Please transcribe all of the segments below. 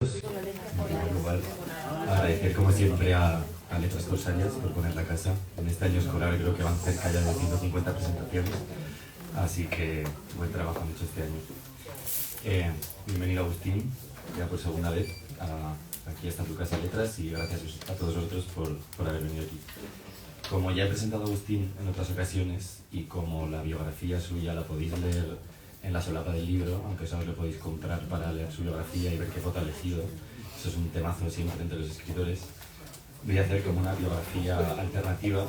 En primer lugar, agradecer como siempre a Letras Corsarias por poner la casa. En este año escolar creo que van cerca ya de 150 presentaciones, así que buen trabajo han hecho este año. Bienvenido Agustín, ya por segunda vez. Aquí está tu casa Letras y gracias a todos vosotros por haber venido aquí. Como ya he presentado a Agustín en otras ocasiones y como la biografía suya la podéis leer en la solapa del libro, aunque solo lo podéis comprar para leer su biografía y ver qué foto ha elegido, eso es un temazo siempre entre los escritores, voy a hacer como una biografía alternativa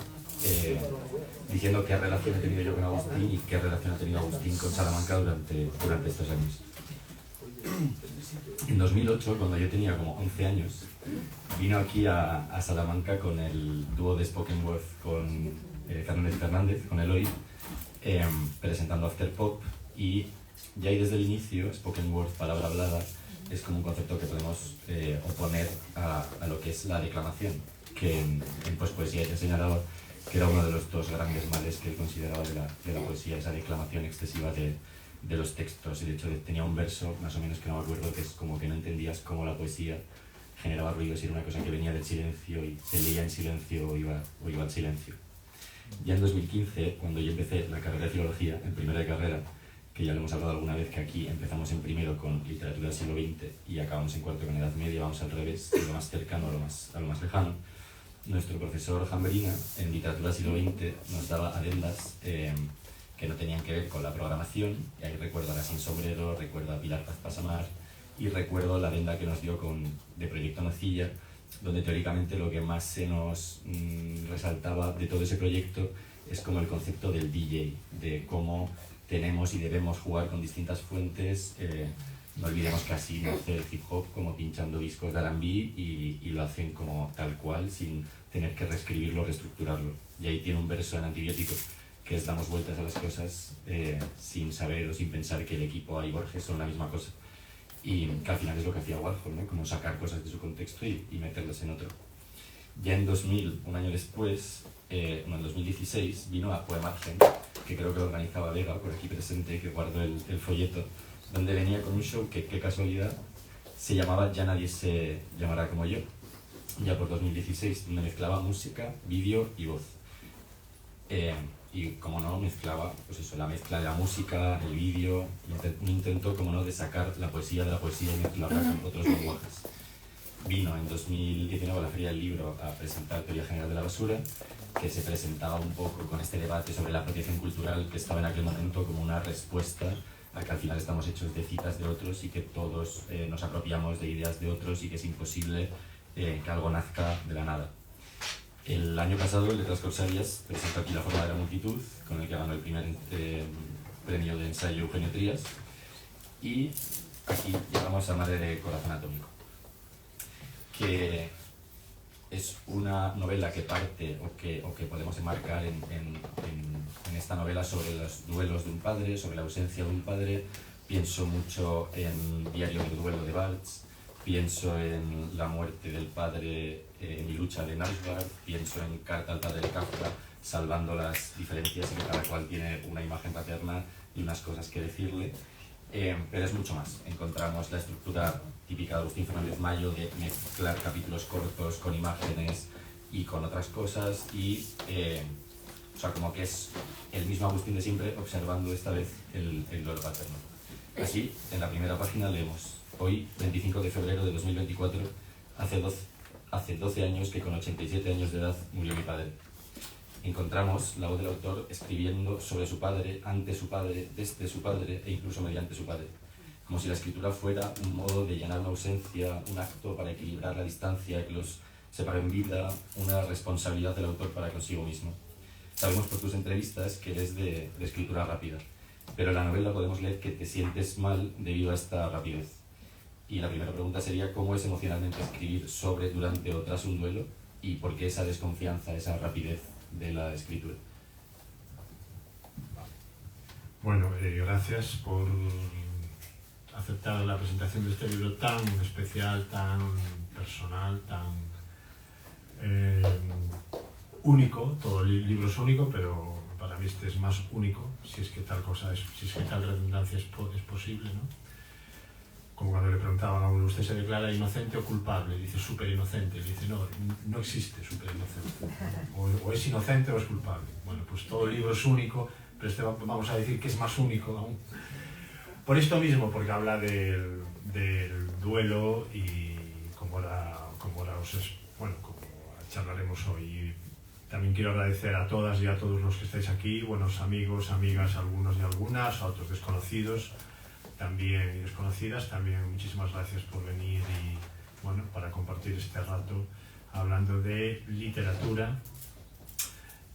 diciendo qué relación he tenido yo con Agustín y qué relación ha tenido Agustín con Salamanca durante estos años. En 2008, cuando yo tenía como 11 años, vino aquí a Salamanca con el dúo de Spoken Word con Fernández, con Eloy, presentando After Pop, y ya ahí desde el inicio, Spoken Word, palabra hablada, es como un concepto que podemos oponer a lo que es la declamación, que en poesía ya señalaba que era uno de los dos grandes males que él consideraba de la poesía, esa declamación excesiva de los textos. Y de hecho tenía un verso, más o menos que no me acuerdo, que es como que no entendías cómo la poesía generaba ruido, si era una cosa que venía del silencio y se leía en silencio o iba al silencio. Ya en 2015, cuando yo empecé la carrera de filología, en primera de carrera, que ya lo hemos hablado alguna vez, que aquí empezamos en primero con literatura del siglo XX y acabamos en cuarto con Edad Media, vamos al revés, de lo más cercano a lo más lejano. Nuestro profesor Jamberina, en literatura del siglo XX, nos daba adendas que no tenían que ver con la programación, y ahí recuerdo a La Sin Sombrero, recuerdo a Pilar Paz Pasamar, y recuerdo la adenda que nos dio de Proyecto Nocilla, donde teóricamente lo que más se nos resaltaba de todo ese proyecto es como el concepto del DJ, de cómo tenemos y debemos jugar con distintas fuentes. No olvidemos que así nace el hip hop, como pinchando discos de R&B y lo hacen como tal cual, sin tener que reescribirlo, reestructurarlo. Y ahí tiene un verso en Antibiótico que es damos vueltas a las cosas sin saber o sin pensar que el equipo y Borges son la misma cosa. Y que al final es lo que hacía Warhol, ¿no? Como sacar cosas de su contexto y meterlas en otro. Ya en 2000, un año después, en 2016, vino a Poemargen, que creo que lo organizaba Vega, por aquí presente, que guardo el folleto, donde venía con un show que, qué casualidad, se llamaba Ya nadie se llamará como yo, ya por 2016, donde mezclaba música, vídeo y voz. Y como no, mezclaba, pues eso, la mezcla de la música, el vídeo, un intento, como no, de sacar la poesía de la poesía y mezclarla con otros lenguajes. Vino en 2019 a la Feria del Libro a presentar Teoría General de la Basura, que se presentaba un poco con este debate sobre la apropiación cultural que estaba en aquel momento como una respuesta a que al final estamos hechos de citas de otros y que todos nos apropiamos de ideas de otros y que es imposible que algo nazca de la nada. El año pasado, Letras Corsarias presentó aquí La Forma de la Multitud, con el que ganó el primer premio de ensayo Eugenio Trías, y aquí llegamos a Madre de Corazón Atómico, que es una novela que parte o que podemos enmarcar en esta novela sobre los duelos de un padre, sobre la ausencia de un padre. Pienso mucho en Diario del Duelo de Baltz, pienso en La muerte del padre, Mi lucha de Nausgard, pienso en Carta al padre de Kafka, salvando las diferencias y que cada cual tiene una imagen paterna y unas cosas que decirle. Pero es mucho más. Encontramos la estructura típica de Agustín Fernández Mayo de mezclar capítulos cortos con imágenes y con otras cosas y o sea, como que es el mismo Agustín de siempre observando esta vez el duelo paterno. Así, en la primera página leemos: hoy, 25 de febrero de 2024, hace 12 años que con 87 años de edad murió mi padre. Encontramos la voz del autor escribiendo sobre su padre, ante su padre, desde su padre e incluso mediante su padre. Como si la escritura fuera un modo de llenar una ausencia, un acto para equilibrar la distancia que los separa en vida, una responsabilidad del autor para consigo mismo. Sabemos por tus entrevistas que eres de escritura rápida, pero en la novela podemos leer que te sientes mal debido a esta rapidez. Y la primera pregunta sería: ¿cómo es emocionalmente escribir sobre, durante o tras un duelo? ¿Y por qué esa desconfianza, esa rapidez de la escritura? Bueno, gracias por aceptar la presentación de este libro tan especial, tan personal, tan único. Todo el libro es único, pero para mí este es más único, si es que tal redundancia es posible, ¿no? como cuando le preguntaban a uno, ¿usted se declara inocente o culpable? Y dice, súper inocente. Y dice, no, no existe súper inocente. O es inocente o es culpable. Bueno, pues todo libro es único, pero este vamos a decir que es más único aún. Por esto mismo, porque habla del duelo y como ahora charlaremos hoy. También quiero agradecer a todas y a todos los que estáis aquí, buenos amigos, amigas, algunos y algunas, a otros desconocidos también y desconocidas. También muchísimas gracias por venir y bueno, para compartir este rato hablando de literatura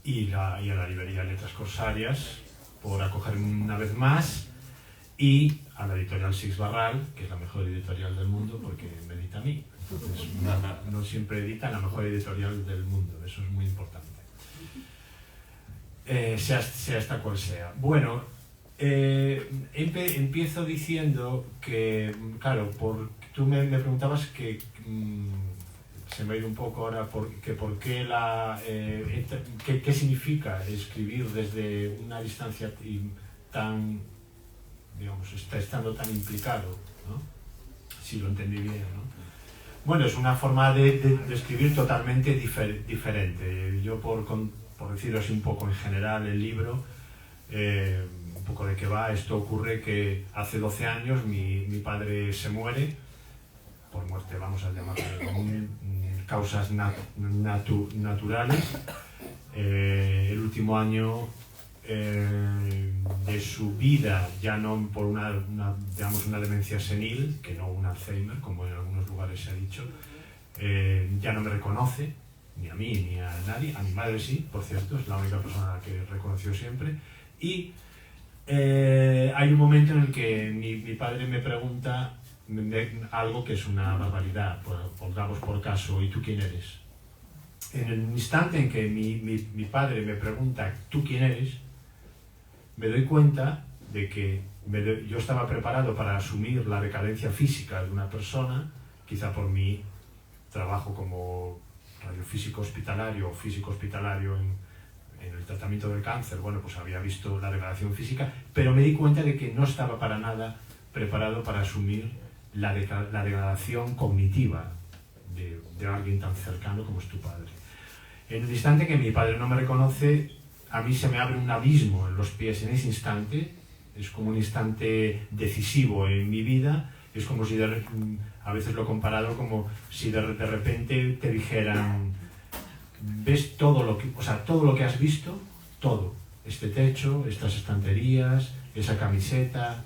y a la librería Letras Corsarias por acogerme una vez más, y a la editorial Six Barral, que es la mejor editorial del mundo porque me edita a mí. Entonces, no siempre editan la mejor editorial del mundo, eso es muy importante. Sea esta cual sea. Bueno, empiezo diciendo que, claro, tú me preguntabas que se me ha ido un poco ahora, qué significa escribir desde una distancia tan, digamos, estando tan implicado, ¿no? Si lo entendí bien, ¿no? Bueno, es una forma de escribir totalmente diferente. Yo, por decirlo así un poco en general, el libro, un poco de qué va, esto ocurre que hace 12 años mi padre se muere, por muerte vamos a llamarlo, causas naturales. El último año de su vida, ya no por una demencia senil, que no un Alzheimer, como en algunos lugares se ha dicho, ya no me reconoce, ni a mí ni a nadie. A mi madre sí, por cierto, es la única persona que reconoció siempre. Y hay un momento en el que mi padre me pregunta algo que es una barbaridad, pongamos por caso, ¿y tú quién eres? En el instante en que mi padre me pregunta ¿tú quién eres?, me doy cuenta de que yo estaba preparado para asumir la decadencia física de una persona, quizá por mi trabajo como radiofísico hospitalario o físico hospitalario en el tratamiento del cáncer. Bueno, pues había visto la degradación física, pero me di cuenta de que no estaba para nada preparado para asumir la degradación cognitiva de alguien tan cercano como es tu padre. En el instante que mi padre no me reconoce, a mí se me abre un abismo en los pies en ese instante. Es como un instante decisivo en mi vida. Es como si, a veces lo he comparado como si de repente te dijeran, ves todo lo que has visto, todo, este techo, estas estanterías, esa camiseta,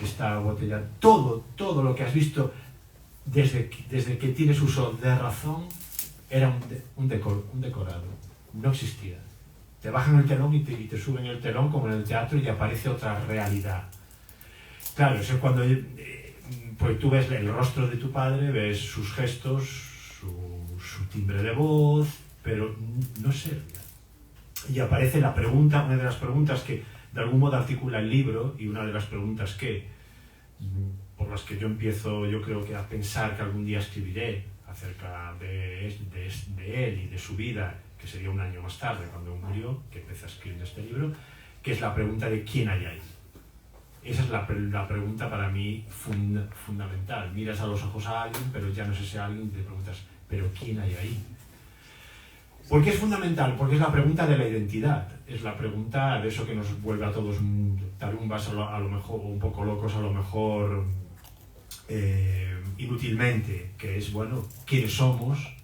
esta botella, todo lo que has visto desde que tienes uso de razón era un decorado, no existía. Te bajan el telón y te suben el telón como en el teatro y aparece otra realidad. Claro, eso es cuando pues tú ves el rostro de tu padre, ves sus gestos, su timbre de voz, pero no sé. Y aparece la pregunta, una de las preguntas que de algún modo articula el libro, y una de las preguntas por las que yo empiezo, yo creo que a pensar que algún día escribiré acerca de él y de su vida, que sería un año más tarde cuando murió, que empecé a escribir este libro, que es la pregunta de ¿quién hay ahí? Esa es la pregunta para mí fundamental. Miras a los ojos a alguien, pero ya no es ese alguien, y te preguntas, ¿pero quién hay ahí? ¿Por qué es fundamental? Porque es la pregunta de la identidad, es la pregunta de eso que nos vuelve a todos tarumbas, a lo mejor, o un poco locos, a lo mejor inútilmente, que es, bueno, ¿quiénes somos?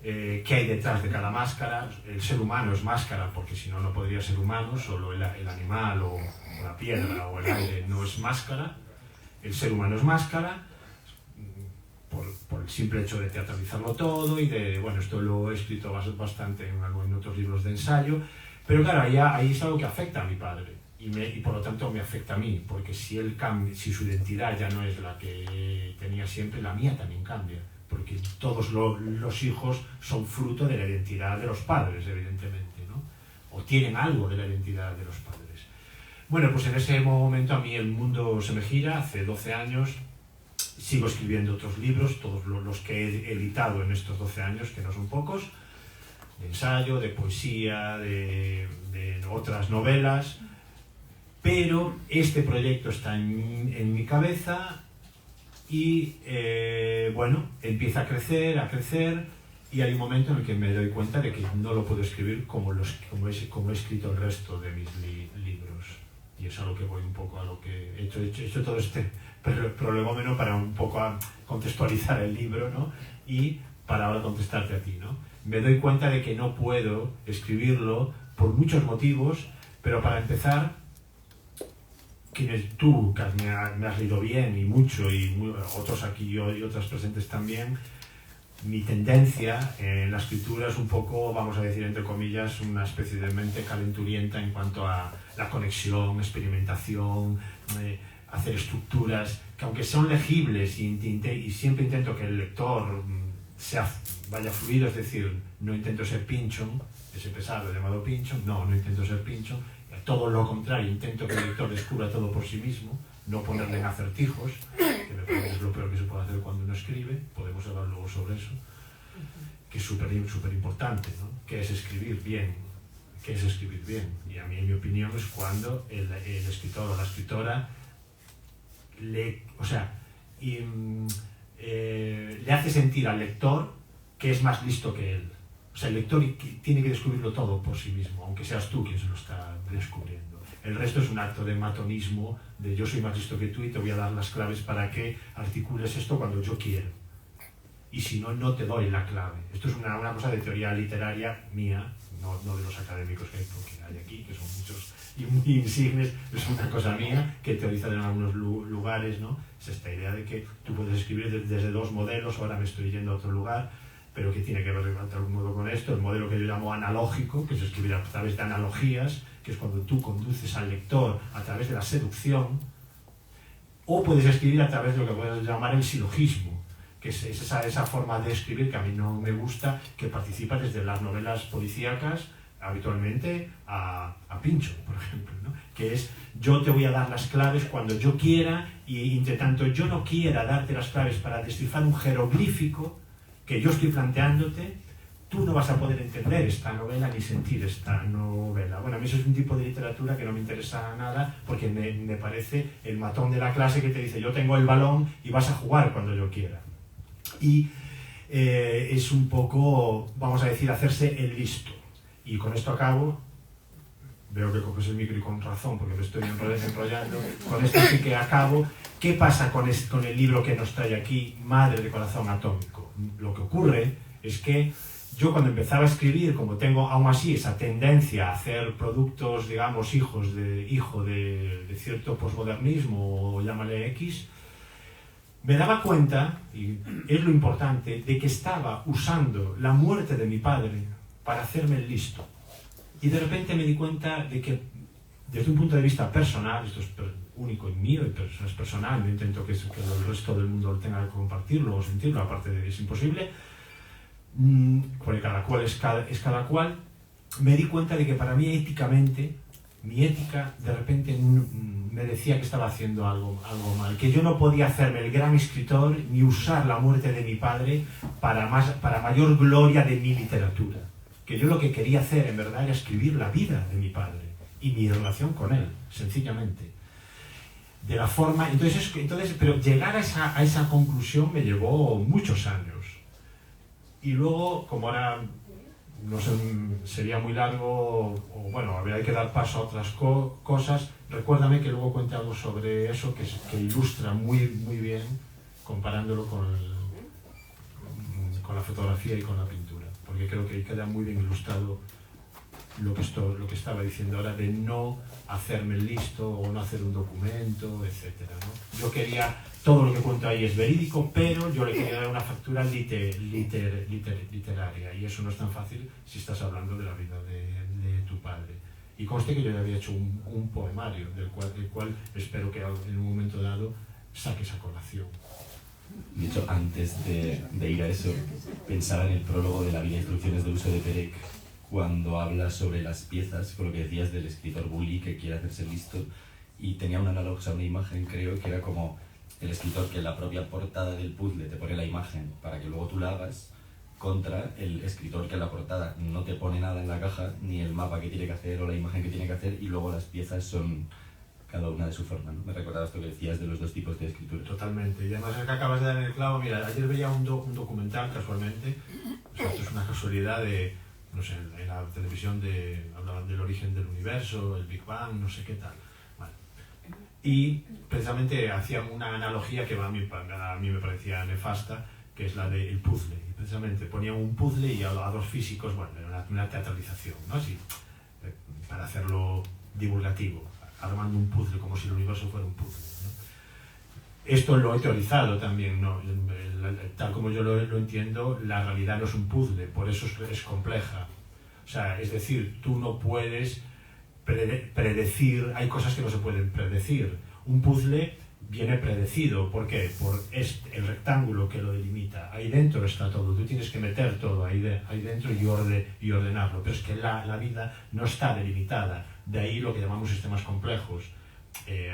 ¿Qué hay detrás de cada máscara? El ser humano es máscara, porque si no, no podría ser humano. Solo el animal o la piedra o el aire no es máscara. El ser humano es máscara por el simple hecho de teatralizarlo todo y de, bueno, esto lo he escrito bastante en otros libros de ensayo, pero claro, ahí es algo que afecta a mi padre y por lo tanto me afecta a mí, porque si su identidad ya no es la que tenía siempre, la mía también cambia. Porque todos los hijos son fruto de la identidad de los padres, evidentemente, ¿no? O tienen algo de la identidad de los padres. Bueno, pues en ese momento a mí el mundo se me gira. Hace 12 años sigo escribiendo otros libros, todos los que he editado en estos 12 años, que no son pocos, de ensayo, de poesía, de otras novelas, pero este proyecto está en mi cabeza. Y bueno, empieza a crecer, y hay un momento en el que me doy cuenta de que no lo puedo escribir como he escrito el resto de mis libros. Y es a lo que voy un poco, a lo que he hecho todo este prolegómeno para un poco a contextualizar el libro, ¿no? Y para ahora contestarte a ti, ¿no? Me doy cuenta de que no puedo escribirlo por muchos motivos, pero para empezar, tú, que me has leído bien y mucho, y otros aquí y otras presentes también, mi tendencia en la escritura es un poco, vamos a decir entre comillas, una especie de mente calenturienta en cuanto a la conexión, experimentación, hacer estructuras que aunque son legibles y siempre intento que el lector vaya fluido, es decir, no intento ser Pynchon, ese pesado llamado Pynchon, no intento ser Pynchon, todo lo contrario, intento que el lector descubra todo por sí mismo, no ponerle en acertijos, que me parece que es lo peor que se puede hacer cuando uno escribe. Podemos hablar luego sobre eso, que es súper importante, ¿no? ¿Qué es escribir bien? ¿Qué es escribir bien? Y a mí, en mi opinión, es cuando el escritor o la escritora le hace sentir al lector que es más listo que él. O sea, el lector tiene que descubrirlo todo por sí mismo, aunque seas tú quien se lo está descubriendo. El resto es un acto de matonismo, de yo soy más listo que tú y te voy a dar las claves para que articules esto cuando yo quiero. Y si no, no te doy la clave. Esto es una cosa de teoría literaria mía, no de los académicos que hay aquí, que son muchos y muy insignes. Es una cosa mía que teoriza en algunos lugares, ¿no? Es esta idea de que tú puedes escribir desde dos modelos, ahora me estoy yendo a otro lugar, pero que tiene que ver de algún modo con esto, el modelo que yo llamo analógico, que es escribir a través de analogías, que es cuando tú conduces al lector a través de la seducción, o puedes escribir a través de lo que puedes llamar el silogismo, que es esa forma de escribir que a mí no me gusta, que participa desde las novelas policíacas, habitualmente a Pynchon, por ejemplo, ¿no? Que es yo te voy a dar las claves cuando yo quiera, y entre tanto yo no quiera darte las claves para descifrar un jeroglífico que yo estoy planteándote, tú no vas a poder entender esta novela ni sentir esta novela. Bueno, a mí eso es un tipo de literatura que no me interesa nada, porque me parece el matón de la clase que te dice yo tengo el balón y vas a jugar cuando yo quiera. Y es un poco, vamos a decir, hacerse el listo. Y con esto acabo. Veo que coges el micro y con razón, porque me estoy enrollando. Con esto sí que acabo. ¿Qué pasa con el libro que nos trae aquí, Madre de Corazón Atómico? Lo que ocurre es que yo cuando empezaba a escribir, como tengo aún así esa tendencia a hacer productos, digamos, hijo de cierto posmodernismo, o llámale X, me daba cuenta, y es lo importante, de que estaba usando la muerte de mi padre para hacerme el listo. Y de repente me di cuenta de que, desde un punto de vista personal, esto es único y mío, y es personal, no intento que el resto del mundo tenga que compartirlo o sentirlo, aparte de que es imposible, porque cada cual es cada cual, me di cuenta de que para mí éticamente, mi ética de repente me decía que estaba haciendo algo mal, que yo no podía hacerme el gran escritor ni usar la muerte de mi padre para mayor gloria de mi literatura. Que yo lo que quería hacer en verdad era escribir la vida de mi padre y mi relación con él, sencillamente. De la forma, pero llegar a esa conclusión me llevó muchos años. Y luego, como ahora, no sé, sería muy largo, o bueno, habría que dar paso a otras cosas, recuérdame que luego cuente algo sobre eso que ilustra muy, muy bien, comparándolo con la fotografía y con la pintura. Porque creo que queda muy bien ilustrado lo que estaba diciendo ahora de no hacerme el listo o no hacer un documento, etc., ¿no? Yo quería, todo lo que cuento ahí es verídico, pero yo le quería dar una factura literaria, y eso no es tan fácil si estás hablando de la vida de tu padre. Y conste que yo ya había hecho un poemario, del cual espero que en un momento dado saques a colación. De hecho, antes de ir a eso, pensaba en el prólogo de La vida e instrucciones de uso de Perec, cuando habla sobre las piezas, con lo que decías del escritor bully que quiere hacerse listo, y tenía una analogía, una imagen, creo, que era como el escritor que en la propia portada del puzzle te pone la imagen para que luego tú la hagas, contra el escritor que en la portada no te pone nada en la caja, ni el mapa que tiene que hacer o la imagen que tiene que hacer, y luego las piezas son cada una de su forma, ¿no? Me recordaba esto que decías de los dos tipos de escritura. Totalmente. Y además es que acabas de dar en el clavo. Mira, ayer veía un documental casualmente. O sea, esto es una casualidad de, no sé, en la televisión hablaban del origen del universo, el Big Bang, no sé qué tal. Vale. Y precisamente hacían una analogía que a mí me parecía nefasta, que es la del puzzle. Y precisamente ponían un puzzle y a dos físicos, bueno, una teatralización, ¿no? Así, para hacerlo divulgativo, armando un puzzle como si el universo fuera un puzzle, ¿no? Esto lo he teorizado también, ¿no? Tal como yo lo entiendo, la realidad no es un puzzle, por eso es compleja. O sea, es decir, tú no puedes predecir, hay cosas que no se pueden predecir. Un puzzle viene predecido, ¿por qué? Por el rectángulo que lo delimita. Ahí dentro está todo, tú tienes que meter todo ahí dentro y ordenarlo, pero es que la vida no está delimitada. De ahí lo que llamamos sistemas complejos.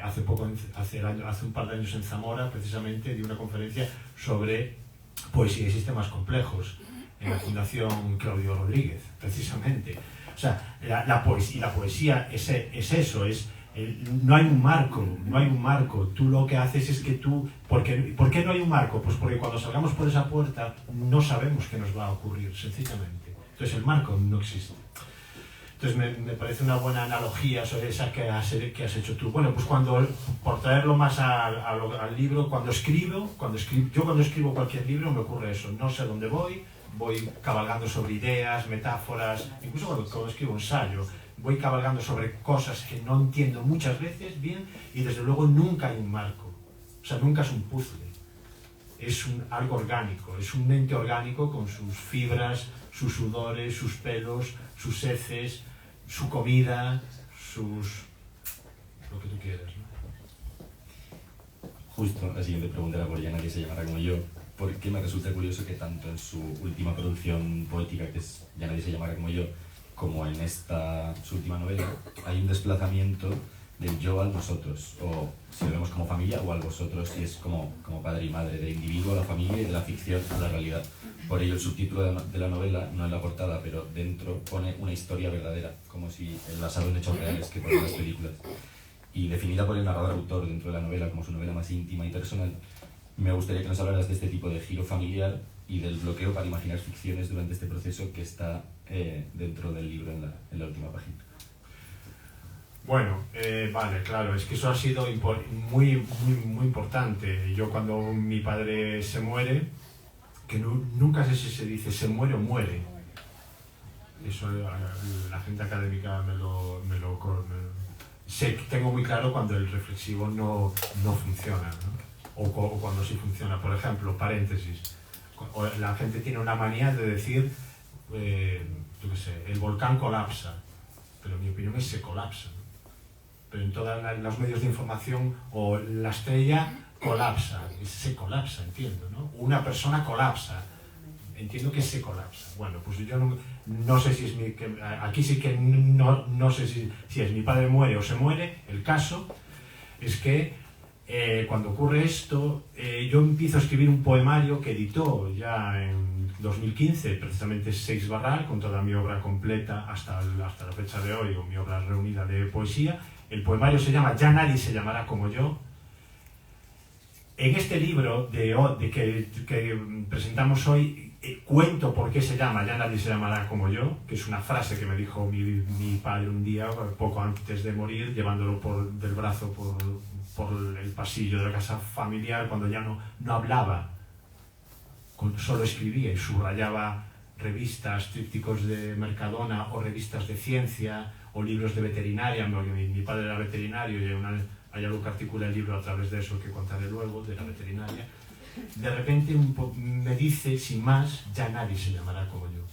Hace un par de años en Zamora, precisamente, di una conferencia sobre poesía y sistemas complejos en la Fundación Claudio Rodríguez, precisamente. O sea, la poesía es eso, no hay un marco. Tú lo que haces es que ¿por qué no hay un marco? Pues porque cuando salgamos por esa puerta no sabemos qué nos va a ocurrir, sencillamente. Entonces el marco no existe. Entonces me parece una buena analogía sobre esa que has hecho tú. Bueno, pues por traerlo más al libro, cuando escribo cualquier libro me ocurre eso. No sé dónde voy cabalgando sobre ideas, metáforas, incluso cuando escribo ensayo, voy cabalgando sobre cosas que no entiendo muchas veces bien y desde luego nunca hay un marco. O sea, nunca es un puzzle. Es algo orgánico, es un ente orgánico con sus fibras, sus sudores, sus pelos, sus heces, su comida, lo que tú quieras, ¿no? Justo, la siguiente pregunta era por Ya nadie se llamará como yo, porque me resulta curioso que tanto en su última producción poética, que es Ya nadie se llamará como yo, como en su última novela, hay un desplazamiento del yo al nosotros, o si lo vemos como familia, o al vosotros, si es como padre y madre, del individuo a la familia y de la ficción a la realidad. Por ello el subtítulo de la novela, no en la portada, pero dentro pone una historia verdadera, como si basado en hechos reales que ponen las películas. Y definida por el narrador-autor dentro de la novela como su novela más íntima y personal, me gustaría que nos hablaras de este tipo de giro familiar y del bloqueo para imaginar ficciones durante este proceso que está dentro del libro en la última página. Bueno, vale, claro, es que eso ha sido muy importante. Yo cuando mi padre se muere, que nunca sé si se dice se muere o muere. Eso la gente académica tengo muy claro cuando el reflexivo no funciona, ¿no? O cuando sí funciona. Por ejemplo, paréntesis, la gente tiene una manía de decir, yo qué sé, el volcán colapsa, pero en mi opinión es se colapsa, ¿no? Pero en todos los medios de información, o la estrella colapsa, se colapsa, entiendo, ¿no? Una persona colapsa, entiendo que se colapsa. Bueno, pues yo no sé si es aquí sí que no sé si es mi padre muere o se muere. El caso es que cuando ocurre esto, yo empiezo a escribir un poemario que editó ya en 2015, precisamente Seix Barral, con toda mi obra completa hasta la fecha de hoy, o mi obra reunida de poesía. El poemario se llama Ya nadie se llamará como yo. En este libro que presentamos hoy, cuento por qué se llama Ya nadie se llamará como yo, que es una frase que me dijo mi padre un día, poco antes de morir, llevándolo del brazo por el pasillo de la casa familiar, cuando ya no hablaba, solo escribía y subrayaba revistas, trípticos de Mercadona o revistas de ciencia o libros de veterinaria, porque mi padre era veterinario y hay algo que articula el libro a través de eso que contaré luego, de la veterinaria. De repente me dice, sin más, ya nadie se llamará como yo.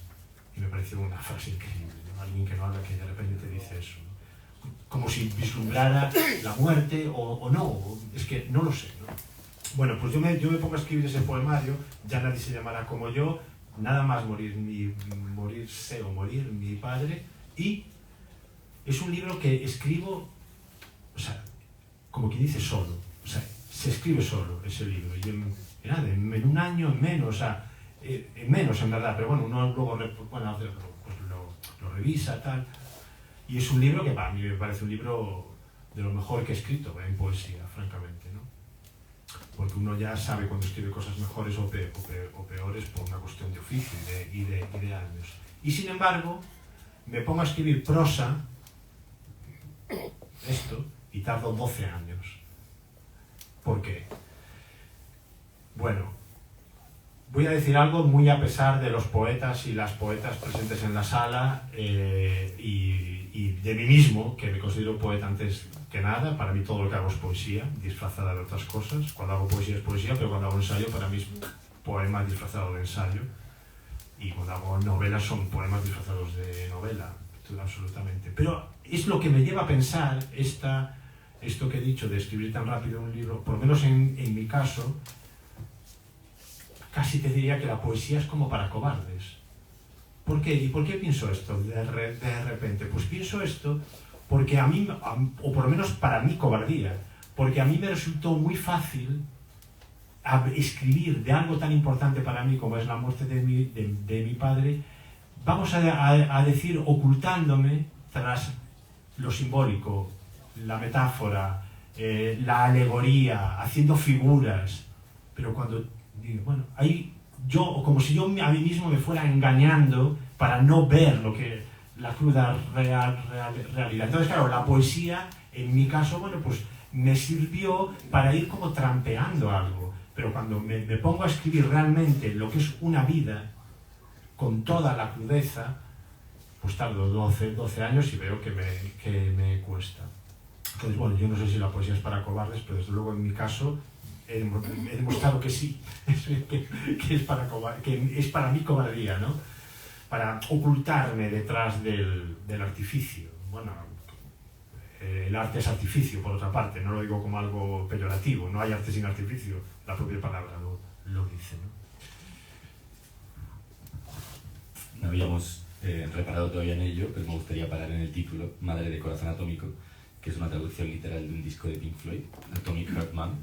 Y me pareció una frase increíble, ¿no? Alguien que no habla, que de repente te dice eso, ¿no? Como si vislumbrara la muerte o no, es que no lo sé, ¿no? Bueno, pues yo me pongo a escribir ese poemario, Ya nadie se llamará como yo, nada más morirse o morir mi padre, y es un libro que escribo, o sea, como quien dice solo, o sea, se escribe solo ese libro, y en un año, en menos, o sea, en menos en verdad, pero bueno, uno luego pues lo revisa, tal, y es un libro que para mí me parece un libro lo mejor que he escrito en poesía, francamente, ¿no? Porque uno ya sabe cuando escribe cosas mejores o peores por una cuestión de oficio y de años. Y sin embargo, me pongo a escribir prosa, y tardo 12 años. ¿Por qué? Bueno, voy a decir algo muy a pesar de los poetas y las poetas presentes en la sala y de mí mismo, que me considero poeta antes que nada. Para mí todo lo que hago es poesía, disfrazada de otras cosas. Cuando hago poesía es poesía, pero cuando hago ensayo para mí es poema disfrazado de ensayo. Y cuando hago novelas son poemas disfrazados de novela, absolutamente. Pero es lo que me lleva a pensar esto que he dicho de escribir tan rápido un libro, por lo menos en mi caso, casi te diría que la poesía es como para cobardes. ¿Por qué? ¿Y por qué pienso esto de repente? Pues pienso esto porque a mí, o por lo menos para mí, cobardía, porque a mí me resultó muy fácil escribir de algo tan importante para mí como es la muerte de mi padre, vamos a decir, ocultándome tras lo simbólico, la metáfora, la alegoría, haciendo figuras. Pero cuando digo, bueno, ahí yo, como si yo a mí mismo me fuera engañando para no ver la cruda realidad. Entonces, claro, la poesía, en mi caso, bueno, pues me sirvió para ir como trampeando algo. Pero cuando me pongo a escribir realmente lo que es una vida, con toda la crudeza, pues tardo 12 años y veo que me cuesta. Entonces, bueno, yo no sé si la poesía es para cobardes, pero desde luego en mi caso he demostrado que sí, que es para mí cobardía, ¿no? Para ocultarme detrás del artificio. Bueno, el arte es artificio, por otra parte, no lo digo como algo peyorativo, no hay arte sin artificio, la propia palabra lo dice, ¿no? No habíamos reparado todavía en ello, pero me gustaría parar en el título, Madre de Corazón Atómico, que es una traducción literal de un disco de Pink Floyd, Atomic Heart Man.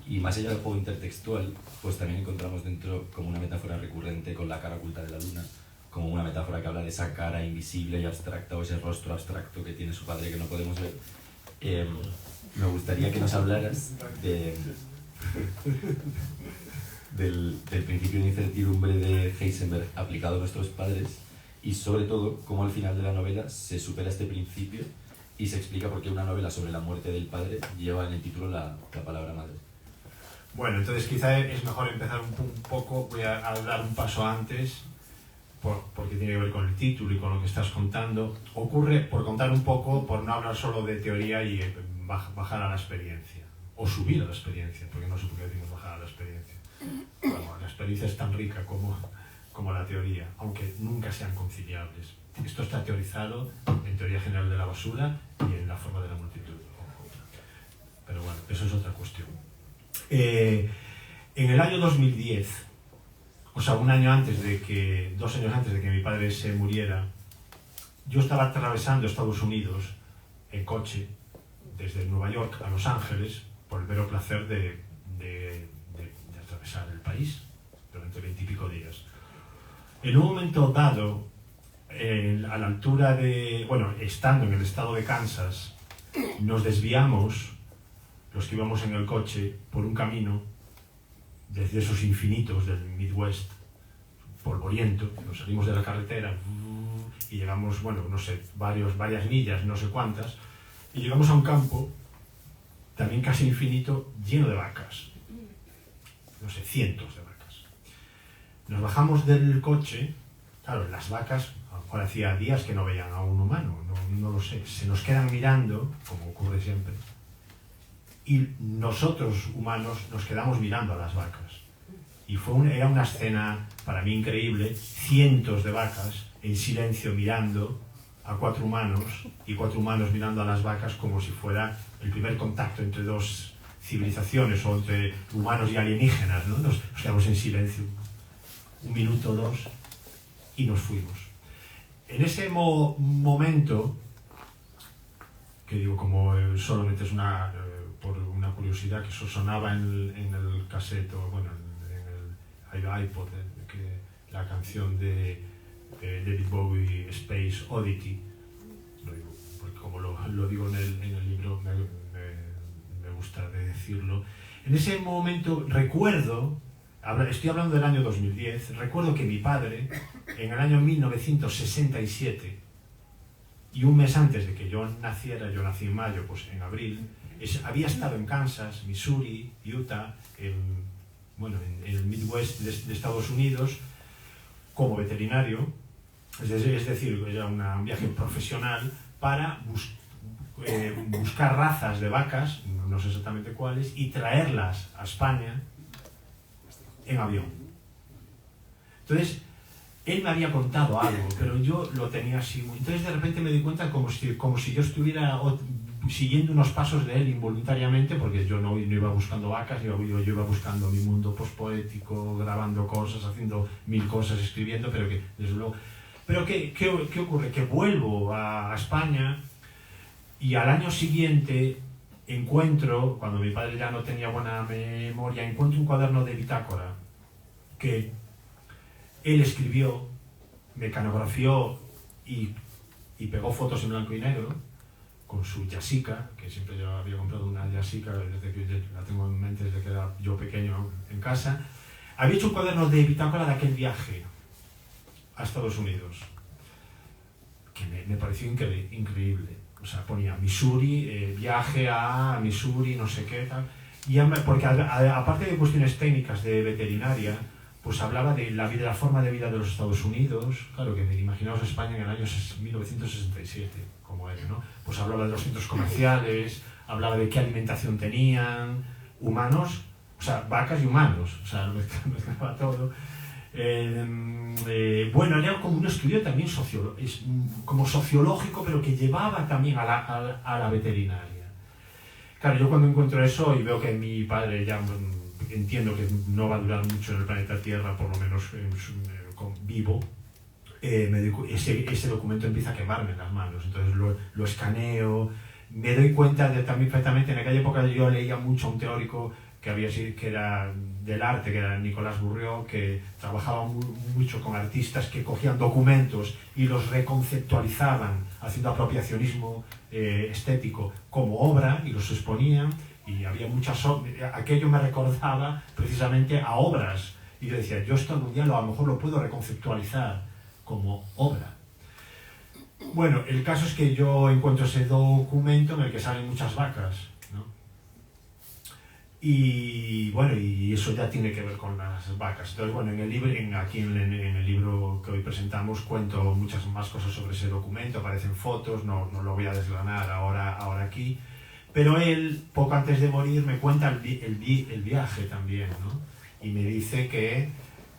Y más allá del juego intertextual, pues también encontramos dentro como una metáfora recurrente con la cara oculta de la luna, como una metáfora que habla de esa cara invisible y abstracta, o ese rostro abstracto que tiene su padre que no podemos ver. Me gustaría que nos hablaras del principio de incertidumbre de Heisenberg aplicado a nuestros padres y sobre todo cómo al final de la novela se supera este principio y se explica por qué una novela sobre la muerte del padre lleva en el título la palabra madre. Bueno, entonces quizá es mejor empezar un poco, voy a dar un paso antes, porque tiene que ver con el título y con lo que estás contando. Ocurre, por contar un poco, por no hablar solo de teoría y bajar a la experiencia, o subir a la experiencia, porque no sé por qué decimos bajar a la experiencia. Bueno, la experiencia es tan rica como la teoría, aunque nunca sean conciliables. Esto está teorizado en Teoría General de la Basura y en La Forma de la Multitud. Pero bueno, eso es otra cuestión. En el año 2010, o sea, 2 años antes de que mi padre se muriera, yo estaba atravesando Estados Unidos en coche, desde Nueva York a Los Ángeles, por el mero placer de atravesar el país durante 20 y pico días. En un momento dado, a la altura estando en el estado de Kansas, nos desviamos, los que íbamos en el coche, por un camino desde esos infinitos del Midwest, polvoriento. Nos salimos de la carretera y llegamos, bueno, no sé, varias millas, no sé cuántas, y llegamos a un campo también casi infinito, lleno de vacas, no sé, cientos de vacas. Nos bajamos del coche, claro, las vacas, ahora hacía días que no veían a un humano, no lo sé, se nos quedan mirando, como ocurre siempre, y nosotros humanos nos quedamos mirando a las vacas. Y era una escena para mí increíble, cientos de vacas en silencio mirando a 4 humanos y 4 humanos mirando a las vacas como si fuera el primer contacto entre 2 civilizaciones o entre humanos y alienígenas, ¿no? Nos quedamos en silencio 1 minuto, 2 y nos fuimos. En ese momento, que digo como solamente es por una curiosidad, que eso sonaba en el cassette, o bueno, en el iPod, la canción de David Bowie, Space Oddity, lo digo como lo digo en el libro, me gusta decirlo. En ese momento recuerdo, estoy hablando del año 2010, recuerdo que mi padre, en el año 1967, y un mes antes de que yo naciera, yo nací en mayo, pues en abril, había estado en Kansas, Missouri, Utah, en el Midwest de Estados Unidos, como veterinario, es decir, era un viaje profesional para buscar razas de vacas, no sé exactamente cuáles, y traerlas a España en avión. Entonces, él me había contado algo, pero yo lo tenía así. Entonces, de repente me di cuenta como si yo estuviera siguiendo unos pasos de él involuntariamente, porque yo no iba buscando vacas, yo iba buscando mi mundo pospoético, grabando cosas, haciendo 1000 cosas, escribiendo, pero que, desde luego... Pero ¿qué ocurre? Que vuelvo a España y al año siguiente encuentro, cuando mi padre ya no tenía buena memoria, encuentro un cuaderno de bitácora que él escribió, mecanografió y pegó fotos en blanco y negro con su Yasica, que siempre yo había comprado una Yasica desde que la tengo en mente desde que era yo pequeño en casa. Había hecho un cuaderno de bitácora de aquel viaje a Estados Unidos, que me pareció increíble. O sea, ponía Missouri, viaje a Missouri, no sé qué, tal. Porque aparte de cuestiones técnicas de veterinaria, pues hablaba de la forma de vida de los Estados Unidos. Claro, que imaginaos España en el año 1967, como era, ¿no? Pues hablaba de los centros comerciales, hablaba de qué alimentación tenían, humanos, o sea, vacas y humanos, o sea, lo mezclaba todo. Bueno, era como un estudio también como sociológico, pero que llevaba también a la veterinaria. Claro, yo cuando encuentro eso y veo que mi padre ya entiendo que no va a durar mucho en el planeta Tierra, por lo menos vivo, ese documento empieza a quemarme en las manos. Entonces lo escaneo, me doy cuenta también perfectamente. En aquella época yo leía mucho a un teórico que era del arte, que era Nicolas Bourriaud, que trabajaba mucho con artistas que cogían documentos y los reconceptualizaban, haciendo apropiacionismo estético como obra, y los exponían, y había muchas aquello me recordaba precisamente a obras, y yo decía, yo esto algún día a lo mejor lo puedo reconceptualizar como obra. Bueno, el caso es que yo encuentro ese documento en el que salen muchas vacas, ¿no? Y bueno, y eso ya tiene que ver con las vacas. Entonces, bueno, aquí en el libro que hoy presentamos cuento muchas más cosas sobre ese documento, aparecen fotos, no lo voy a desgranar ahora aquí, pero él, poco antes de morir, me cuenta el viaje también, ¿no? Y me dice que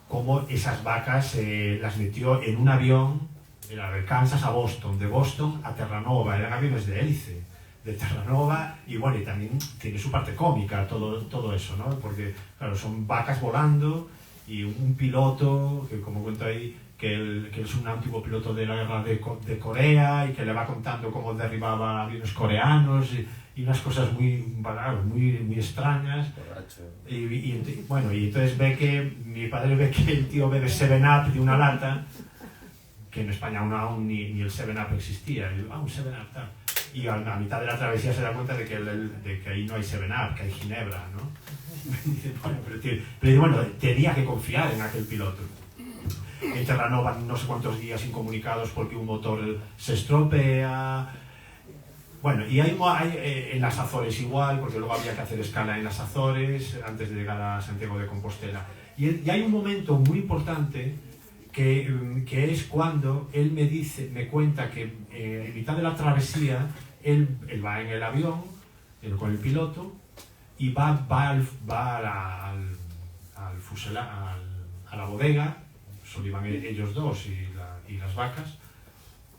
cómo esas vacas las metió en un avión, era de Kansas a Boston, de Boston a Terranova, eran aviones de hélice, de Terranova, y bueno, y también tiene su parte cómica todo eso, ¿no? Porque, claro, son vacas volando y un piloto, que como cuento ahí, que es un antiguo piloto de la guerra de Corea y que le va contando cómo derribaba aviones coreanos y unas cosas muy extrañas. Y bueno, y entonces mi padre ve que el tío bebe 7-Up de una lata, que en España aún ni el 7-Up existía, y digo, un 7-Up tal. Y a mitad de la travesía se da cuenta de que ahí no hay 7-Up, que hay ginebra, ¿no? Y dice, bueno, tenía que confiar en aquel piloto. En Terranova no sé cuántos días incomunicados porque un motor se estropea. Bueno, y hay en las Azores igual, porque luego había que hacer escala en las Azores antes de llegar a Santiago de Compostela. Y hay un momento muy importante que es cuando él me cuenta que en mitad de la travesía él va en el avión con el piloto y va a la bodega, solo iban ellos dos y las vacas.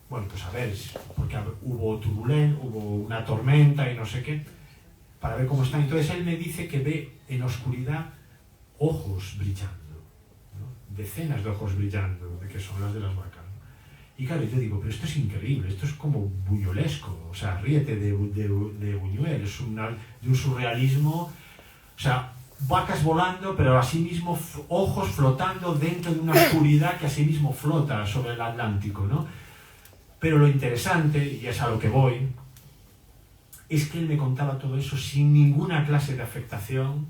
Bueno, pues a ver, porque hubo una tormenta y no sé qué, para ver cómo están. Entonces él me dice que ve en la oscuridad ojos brillando, ¿no? Decenas de ojos brillando, que son las de las vacas, ¿no? Y claro, yo digo, pero esto es increíble, esto es como buñolesco, o sea, ríete de Buñuel, es de un surrealismo, o sea, vacas volando, pero asimismo ojos flotando dentro de una oscuridad que asimismo flota sobre el Atlántico, ¿no? Pero lo interesante, y es a lo que voy, es que él me contaba todo eso sin ninguna clase de afectación.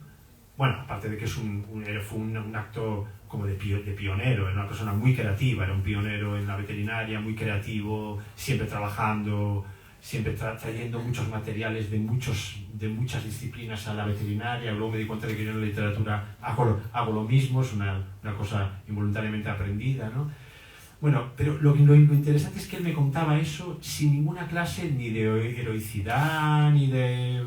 Bueno, aparte de que fue un acto como de pionero, era una persona muy creativa, era un pionero en la veterinaria, muy creativo, siempre trabajando, siempre trayendo muchos materiales de muchas disciplinas a la veterinaria. Luego me di cuenta de que yo en la literatura hago lo mismo, es una cosa involuntariamente aprendida, ¿no? Bueno, pero lo interesante es que él me contaba eso sin ninguna clase ni de heroicidad, ni de...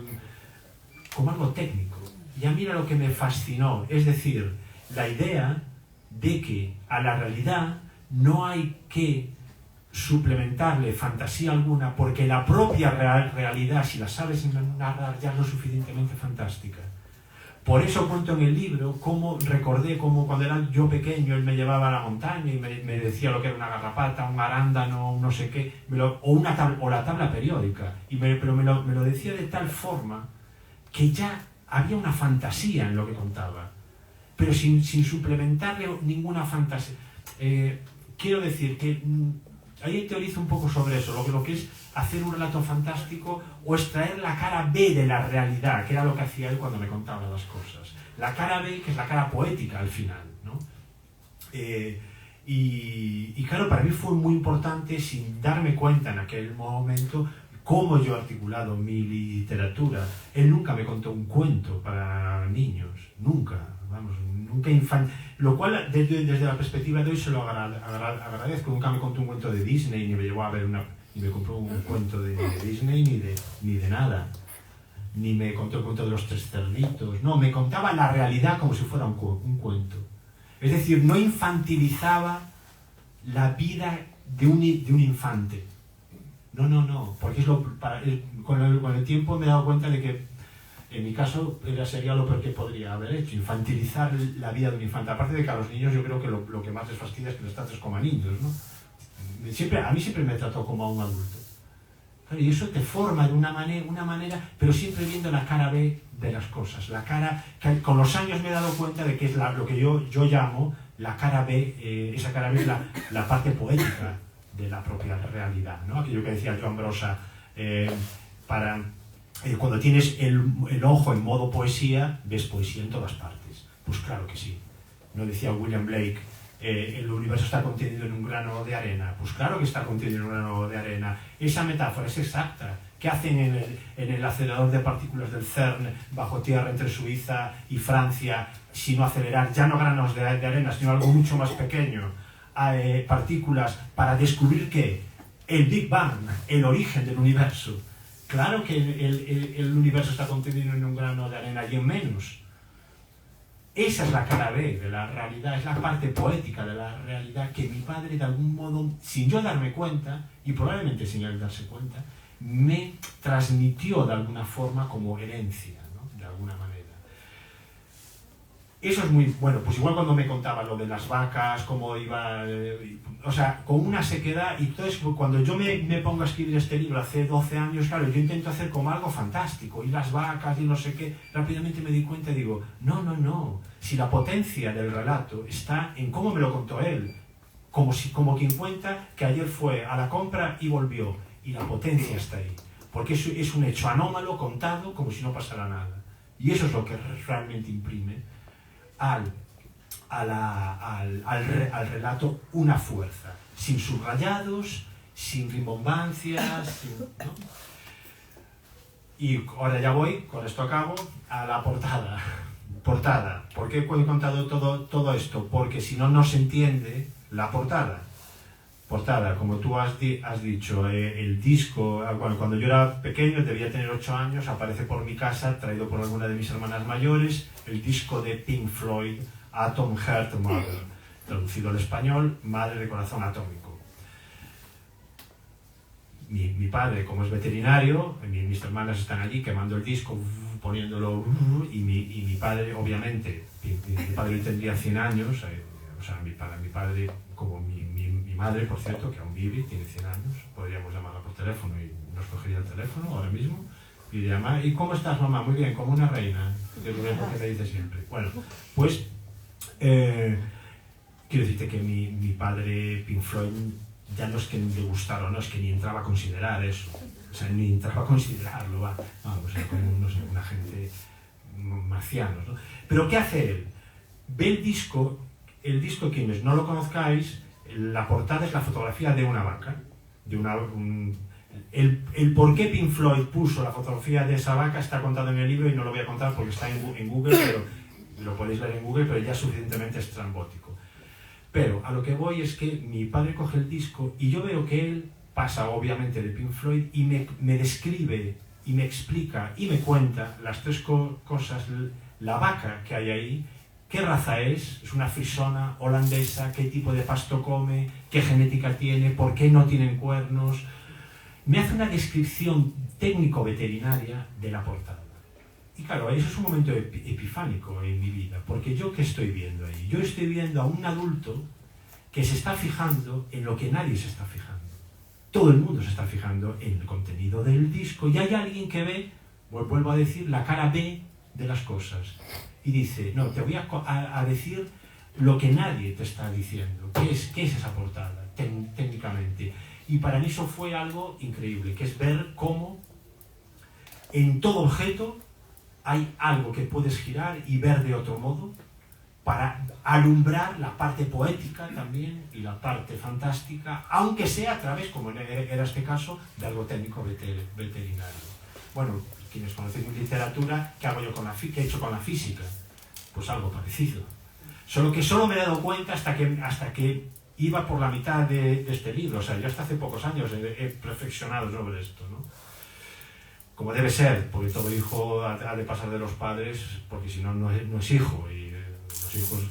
como algo técnico. Y a mí era lo que me fascinó, es decir, la idea de que a la realidad no hay que suplementarle fantasía alguna, porque la propia realidad, si la sabes narrar, ya es lo suficientemente fantástica. Por eso cuento en el libro cómo recordé cómo cuando era yo pequeño él me llevaba a la montaña y me decía lo que era una garrapata, un arándano, un no sé qué, o la tabla periódica, pero me lo decía de tal forma que ya había una fantasía en lo que contaba, pero sin suplementarle ninguna fantasía. Quiero decir que ahí teorizo un poco sobre eso, lo que es hacer un relato fantástico o extraer la cara B de la realidad, que era lo que hacía él cuando me contaba las cosas. La cara B, que es la cara poética al final, ¿no? Y claro, para mí fue muy importante, sin darme cuenta en aquel momento, cómo yo he articulado mi literatura. Él nunca me contó un cuento para niños, nunca, vamos, nunca infantil. Lo cual, desde la perspectiva de hoy, se lo agradezco. Nunca me contó un cuento de Disney, ni me llevó a ver ni me compró un cuento de Disney, ni de nada. Ni me contó el cuento de los 3 cerditos. No, me contaba la realidad como si fuera un cuento. Es decir, no infantilizaba la vida de un infante. No, porque con el tiempo me he dado cuenta de que en mi caso sería lo peor que podría haber hecho, infantilizar la vida de un infante. Aparte de que a los niños yo creo que lo que más les fastidia es que les trates como a niños, ¿no? A mí siempre me trató como a un adulto. Claro, y eso te forma de una manera, pero siempre viendo la cara B de las cosas. La cara, que con los años me he dado cuenta de que es lo que yo llamo la cara B, esa cara B es la parte poética de la propia realidad, ¿no? Aquello que decía Joan Brossa, cuando tienes el ojo en modo poesía, ves poesía en todas partes. Pues claro que sí. ¿No decía William Blake, el universo está contenido en un grano de arena? Pues claro que está contenido en un grano de arena. Esa metáfora es exacta. ¿Qué hacen en el acelerador de partículas del CERN bajo tierra entre Suiza y Francia, sino acelerar ya no granos de arena, sino algo mucho más pequeño, partículas, para descubrir que el Big Bang, el origen del universo? Claro que el universo está contenido en un grano de arena y en menos. Esa es la cara B de la realidad, es la parte poética de la realidad que mi padre, de algún modo, sin yo darme cuenta, y probablemente sin él darse cuenta, me transmitió de alguna forma como herencia, ¿no? De alguna manera. Eso es muy bueno. Pues igual cuando me contaba lo de las vacas, cómo iba, o sea, con una sequedad. Y entonces cuando yo me pongo a escribir este libro hace 12 años, claro, yo intento hacer como algo fantástico, y las vacas y no sé qué, rápidamente me di cuenta y digo, no, si la potencia del relato está en cómo me lo contó él, como quien cuenta que ayer fue a la compra y volvió, y la potencia está ahí, porque es un hecho anómalo contado como si no pasara nada, y eso es lo que realmente imprime al relato una fuerza, sin subrayados, sin rimbombancias, ¿no? Y ahora ya voy, con esto acabo, a la portada. ¿Por qué he contado todo esto? Porque si no, no se entiende la portada. Como tú has dicho, el disco, cuando yo era pequeño, debía tener 8 años, aparece por mi casa, traído por alguna de mis hermanas mayores, el disco de Pink Floyd, Atom Heart Mother, traducido al español, Madre de Corazón Atómico. Mi padre, como es veterinario, mis hermanas están allí quemando el disco, poniéndolo, y mi padre, obviamente, mi padre tendría 100 años, o sea, mi padre, como mi madre, por cierto, que aún vive, tiene 100 años, podríamos llamarla por teléfono y nos cogería el teléfono ahora mismo y le llama, ¿y cómo estás, mamá? Muy bien, como una reina, que es lo que me dice siempre. Bueno, pues quiero decirte que mi padre, Pink Floyd, ya no es que le gustara o no, es que ni entraba a considerar eso. O sea, ni entraba a considerarlo, vamos, era como, no sé, una gente marcianos, ¿no? Pero ¿qué hace él? Ve el disco, quienes no lo conozcáis, la portada es la fotografía de una vaca, el por qué Pink Floyd puso la fotografía de esa vaca está contado en el libro y no lo voy a contar porque está en Google, pero lo podéis leer en Google, pero ya es suficientemente estrambótico. Pero a lo que voy es que mi padre coge el disco y yo veo que él pasa obviamente de Pink Floyd y me describe y me explica y me cuenta las tres cosas, la vaca que hay ahí, qué raza es una frisona holandesa, qué tipo de pasto come, qué genética tiene, por qué no tienen cuernos. Me hace una descripción técnico-veterinaria de la portada. Y claro, eso es un momento epifánico en mi vida, porque ¿yo qué estoy viendo ahí? Yo estoy viendo a un adulto que se está fijando en lo que nadie se está fijando. Todo el mundo se está fijando en el contenido del disco y hay alguien que ve, vuelvo a decir, la cara B de las cosas. Y dice, no, te voy a decir lo que nadie te está diciendo. ¿Qué es esa portada, técnicamente? Y para mí eso fue algo increíble, que es ver cómo en todo objeto hay algo que puedes girar y ver de otro modo para alumbrar la parte poética también y la parte fantástica, aunque sea a través, como era este caso, de algo técnico veterinario. Bueno, quienes conocen mi literatura, ¿qué hago yo ¿qué he hecho con la física? Pues algo parecido. Solo que solo me he dado cuenta hasta que iba por la mitad de este libro. O sea, yo hasta hace pocos años he perfeccionado sobre esto, ¿no? Como debe ser, porque todo hijo ha de pasar de los padres, porque si no, no es hijo. Y los hijos,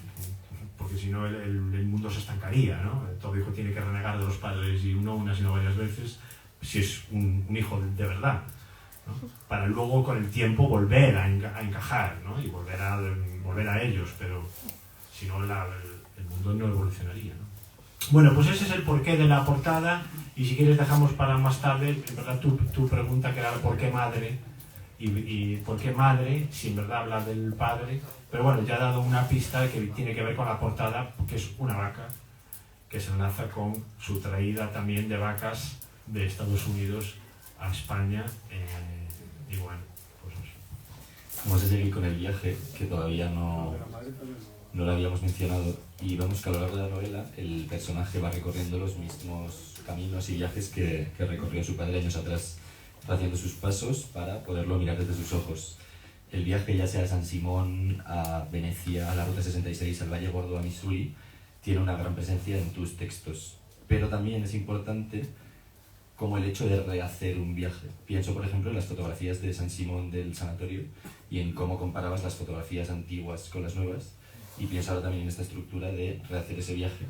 porque si no, el mundo se estancaría, ¿no? Todo hijo tiene que renegar de los padres, y no una, sino varias veces, si es un hijo de verdad, ¿no? Para luego, con el tiempo, volver a encajar, ¿no? Y volver a ellos, pero si no, el mundo no evolucionaría, ¿no? Bueno, pues ese es el porqué de la portada, y si quieres dejamos para más tarde, en verdad, tu pregunta, que era por qué madre, y por qué madre, si en verdad habla del padre, pero bueno, ya he dado una pista que tiene que ver con la portada, que es una vaca, que se enlaza con su traída también de vacas de Estados Unidos a España, y bueno, pues eso. Vamos a seguir con el viaje, que todavía no lo habíamos mencionado, y vemos que a lo largo de la novela el personaje va recorriendo los mismos caminos y viajes que recorrió su padre años atrás, haciendo sus pasos para poderlo mirar desde sus ojos. El viaje, ya sea a San Simón, a Venecia, a la Ruta 66, al Valle Gordo, a Missouri, tiene una gran presencia en tus textos. Pero también es importante como el hecho de rehacer un viaje. Pienso, por ejemplo, en las fotografías de San Simón del sanatorio y en cómo comparabas las fotografías antiguas con las nuevas. Y pienso ahora también en esta estructura de rehacer ese viaje.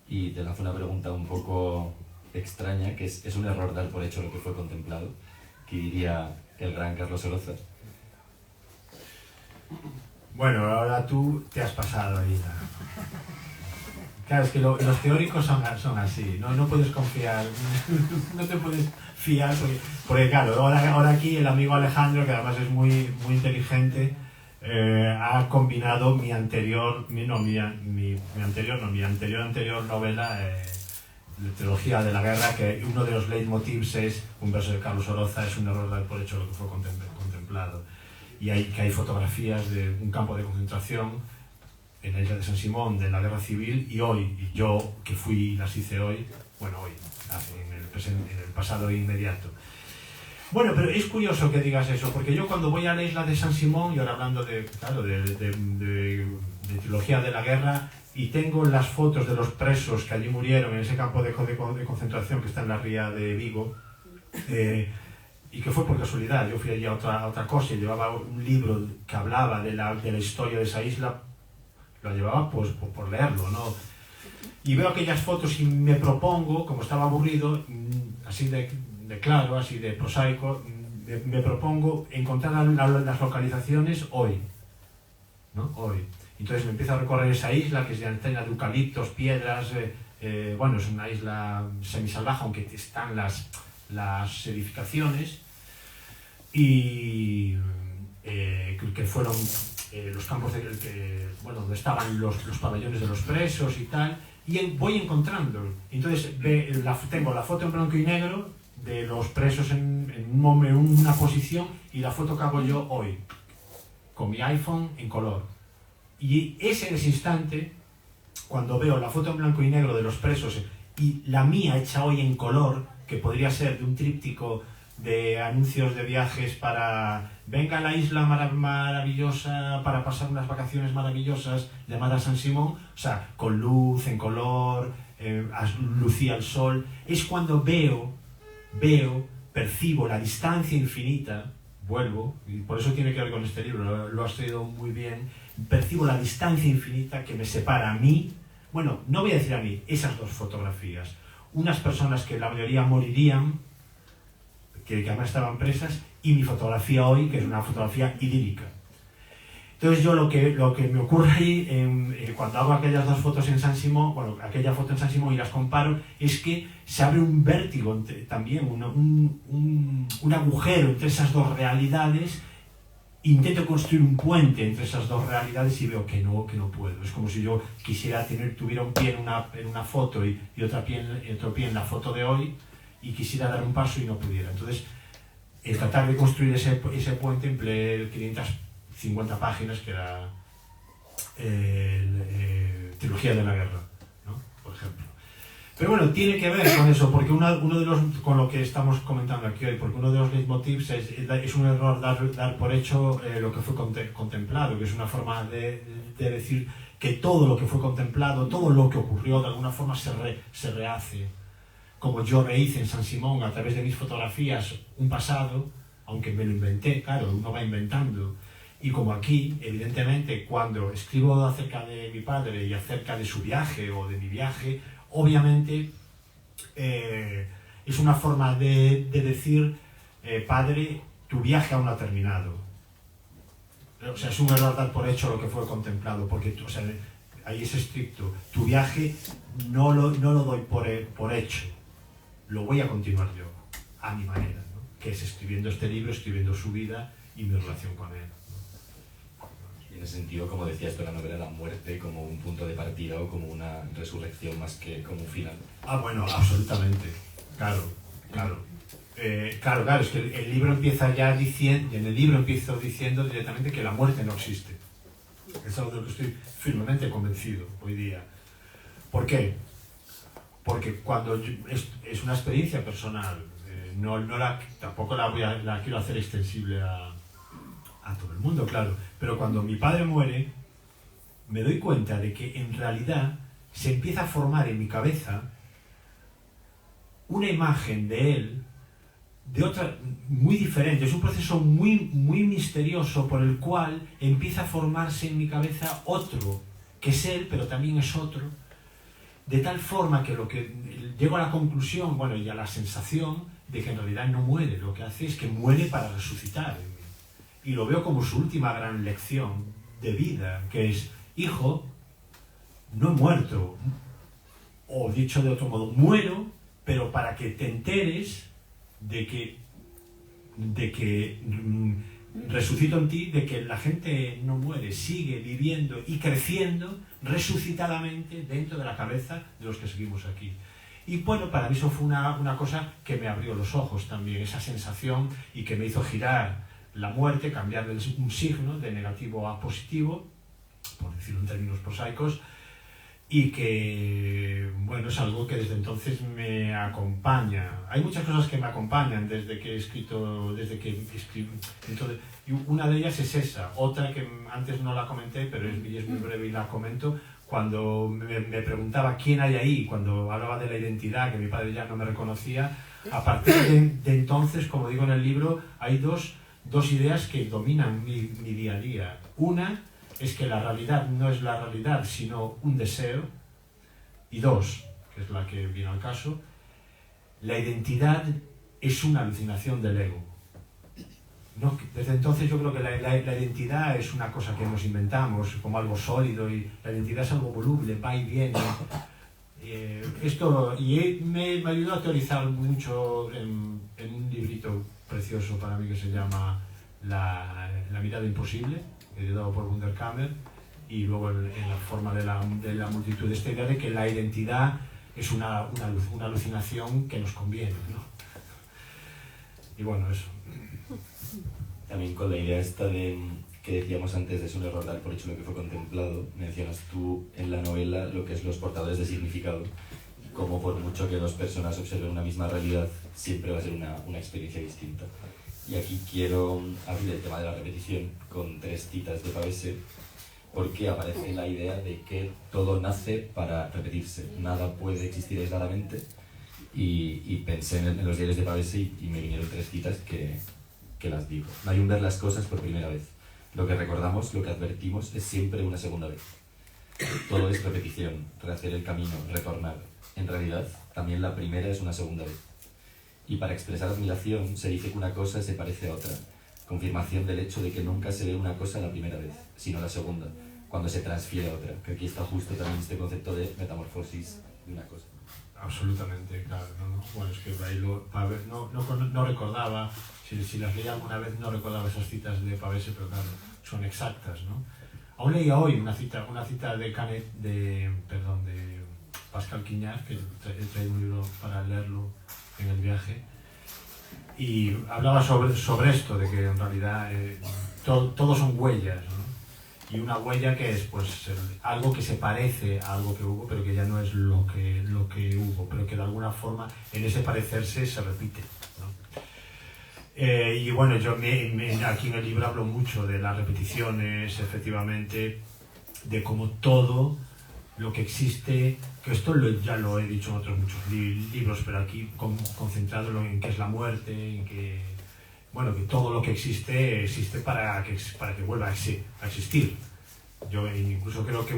Y te lanzo una pregunta un poco extraña, que es un error dar por hecho lo que fue contemplado, que diría el gran Carlos Oroza. Bueno, ahora tú te has pasado ahí. Claro, es que los teóricos son así, no puedes confiar, no te puedes fiar, porque claro, ahora aquí el amigo Alejandro, que además es muy inteligente, ha combinado mi anterior novela, la trilogía de la guerra, que uno de los leitmotivs es un verso de Carlos Oroza, es un error dar por hecho lo que fue contemplado. Y que hay fotografías de un campo de concentración en la isla de San Simón de la guerra civil, y yo que fui, las hice hoy, en el pasado inmediato. Bueno, pero es curioso que digas eso, porque yo cuando voy a la isla de San Simón, y ahora hablando de trilogía de la guerra, y tengo las fotos de los presos que allí murieron en ese campo de concentración que está en la ría de Vigo, y que fue por casualidad, yo fui allí a otra cosa y llevaba un libro que hablaba de la historia de esa isla, lo llevaba pues por leerlo, ¿no? Y veo aquellas fotos y me propongo, como estaba aburrido, así de claro, así de prosaico, me propongo encontrar las localizaciones hoy, ¿no? Hoy. Entonces me empiezo a recorrer esa isla, que es llena de eucaliptos, piedras, bueno, es una isla semisalvaje, aunque están las edificaciones, y que fueron los campos donde estaban los pabellones de los presos y tal, voy encontrando. Entonces tengo la foto en blanco y negro de los presos en una posición y la foto que hago yo hoy, con mi iPhone en color. Y ese es el instante, cuando veo la foto en blanco y negro de los presos y la mía hecha hoy en color, que podría ser de un tríptico de anuncios de viajes para venga a la isla maravillosa para pasar unas vacaciones maravillosas llamada San Simón, o sea, con luz, en color, lucía el sol, es cuando percibo la distancia infinita, vuelvo, y por eso tiene que ver con este libro, lo has traído muy bien, percibo la distancia infinita que me separa a mí, bueno, no voy a decir a mí, esas dos fotografías, unas personas que la mayoría morirían, que además estaban presas, y mi fotografía hoy, que es una fotografía idílica. Entonces yo lo que me ocurre ahí, cuando hago aquellas dos fotos en San Simón, bueno, aquella foto en San Simón y las comparo, es que se abre un vértigo, también un agujero entre esas dos realidades. Intento construir un puente entre esas dos realidades y veo que no puedo. Es como si yo tuviera un pie en una foto y otro pie en la foto de hoy, y quisiera dar un paso y no pudiera. Entonces, el tratar de construir ese puente empleé 550 páginas, que era Trilogía de la Guerra, ¿no? Por ejemplo. Pero bueno, tiene que ver con eso, porque con lo que estamos comentando aquí hoy, porque uno de los leitmotivs es un error dar por hecho lo que fue contemplado, que es una forma de decir que todo lo que fue contemplado, todo lo que ocurrió, de alguna forma se rehace. Como yo rehice en San Simón a través de mis fotografías un pasado, aunque me lo inventé, claro, uno va inventando. Y como aquí, evidentemente, cuando escribo acerca de mi padre y acerca de su viaje o de mi viaje, obviamente es una forma de decir, padre, tu viaje aún no ha terminado. O sea, es un error dar por hecho lo que fue contemplado, porque ahí es estricto. Tu viaje no lo doy por hecho. Lo voy a continuar yo, a mi manera, ¿no? Que es escribiendo este libro, escribiendo su vida y mi relación con él, ¿no? Y en ese sentido, como decías tú en la novela, la muerte como un punto de partida o como una resurrección más que como un final. Bueno, absolutamente, claro. Claro, es que el libro empieza ya diciendo, en el libro empiezo diciendo directamente que la muerte no existe. Es algo de lo que estoy firmemente convencido hoy día. ¿Por qué? Porque cuando es una experiencia personal, tampoco la quiero hacer extensible a todo el mundo, claro, pero cuando mi padre muere, me doy cuenta de que en realidad se empieza a formar en mi cabeza una imagen de él, de otra, muy diferente. Es un proceso muy, muy misterioso por el cual empieza a formarse en mi cabeza otro, que es él, pero también es otro, de tal forma que llego a la conclusión, bueno, y a la sensación de que en realidad no muere, lo que hace es que muere para resucitar. Y lo veo como su última gran lección de vida, que es, hijo, no he muerto, o dicho de otro modo, muero, pero para que te enteres de que resucito en ti, de que la gente no muere, sigue viviendo y creciendo resucitadamente dentro de la cabeza de los que seguimos aquí. Y bueno, para mí eso fue una cosa que me abrió los ojos también, esa sensación, y que me hizo girar la muerte, cambiarle un signo de negativo a positivo, por decirlo en términos prosaicos, y que, bueno, es algo que desde entonces me acompaña. Hay muchas cosas que me acompañan desde que he escrito, entonces, y una de ellas es esa. Otra que antes no la comenté, pero es muy breve y la comento, cuando me preguntaba quién hay ahí, cuando hablaba de la identidad, que mi padre ya no me reconocía. A partir de entonces, como digo en el libro, hay dos ideas que dominan mi día a día. Una es que la realidad no es la realidad, sino un deseo. Y dos, que es la que viene al caso, la identidad es una alucinación del ego. No, desde entonces yo creo que la identidad es una cosa que nos inventamos como algo sólido, y la identidad es algo voluble, va y viene. Me ayudó a teorizar mucho en un librito precioso para mí que se llama La mirada imposible, editado por Wunderkammer, y luego en la forma de la multitud, esta idea de que la identidad es una alucinación que nos conviene, ¿no? Y bueno, eso. También con la idea esta de que decíamos antes, es un error dar por hecho lo que fue contemplado. Mencionas tú en la novela lo que es los portadores de significado, como por mucho que dos personas observen una misma realidad, siempre va a ser una experiencia distinta. Y aquí quiero abrir el tema de la repetición con 3 citas de Pavese, porque aparece la idea de que todo nace para repetirse, nada puede existir aisladamente, y pensé en los diarios de Pavese y me vinieron 3 citas que las digo. No hay un ver las cosas por primera vez. Lo que recordamos, lo que advertimos, es siempre una segunda vez. Todo es repetición, rehacer el camino, retornar. En realidad, también la primera es una segunda vez. Y para expresar admiración se dice que una cosa se parece a otra, confirmación del hecho de que nunca se ve una cosa la primera vez, sino la segunda, cuando se transfiere a otra, que aquí está justo también este concepto de metamorfosis de una cosa. Absolutamente, claro, ¿no? Bueno, es que ahí no recordaba, si las leía alguna vez no recordaba esas citas de Pavese, pero claro, son exactas, ¿no? Aún leía hoy una cita de Pascal Quignard, que he traído un libro para leerlo en el viaje, y hablaba sobre esto, de que en realidad todo son huellas, ¿no? Y una huella que es pues algo que se parece a algo que hubo, pero que ya no es lo que hubo, pero que de alguna forma en ese parecerse se repite, ¿no? Y bueno, yo aquí en el libro hablo mucho de las repeticiones, efectivamente, de cómo todo lo que existe, que esto ya lo he dicho en otros muchos libros, pero aquí concentrado en qué es la muerte, en que, bueno, que todo lo que existe para que vuelva a existir. Yo incluso creo que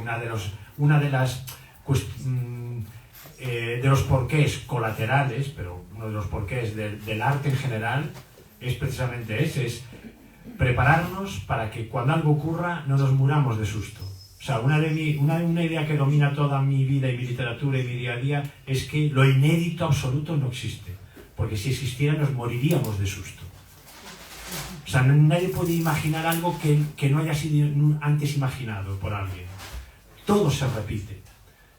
de los porqués colaterales, pero uno de los porqués del arte en general es precisamente ese, es prepararnos para que cuando algo ocurra no nos muramos de susto. O sea, una idea que domina toda mi vida y mi literatura y mi día a día es que lo inédito absoluto no existe, porque si existiera nos moriríamos de susto. O sea, nadie puede imaginar algo que no haya sido antes imaginado por alguien. Todo se repite.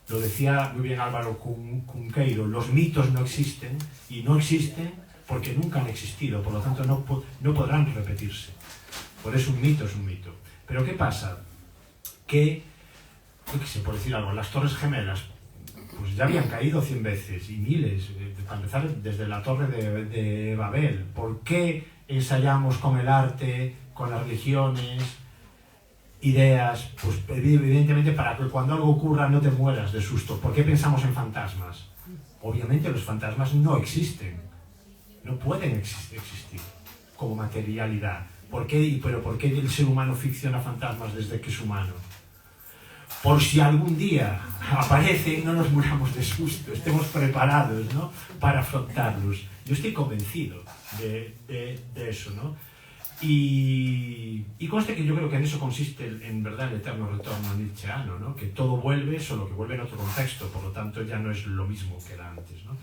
Lo decía muy bien Álvaro Cunqueiro, los mitos no existen, y no existen porque nunca han existido, por lo tanto no podrán repetirse. Por eso un mito es un mito. Pero ¿qué pasa? Que, por decir algo, las Torres Gemelas pues ya habían caído 100 veces y miles, para empezar desde la Torre de Babel. ¿Por qué ensayamos con el arte, con las religiones, ideas? Pues evidentemente para que cuando algo ocurra no te mueras de susto. ¿Por qué pensamos en fantasmas? Obviamente los fantasmas no existen, no pueden existir como materialidad. ¿Pero por qué el ser humano ficciona fantasmas desde que es humano? Por si algún día aparecen, no nos muramos de susto, estemos preparados, ¿no?, para afrontarlos. Yo estoy convencido de eso, ¿no? Y conste que yo creo que en eso consiste, en verdad, el eterno retorno nietzscheano, ¿no? Que todo vuelve, solo que vuelve en otro contexto, por lo tanto ya no es lo mismo que era antes, ¿no?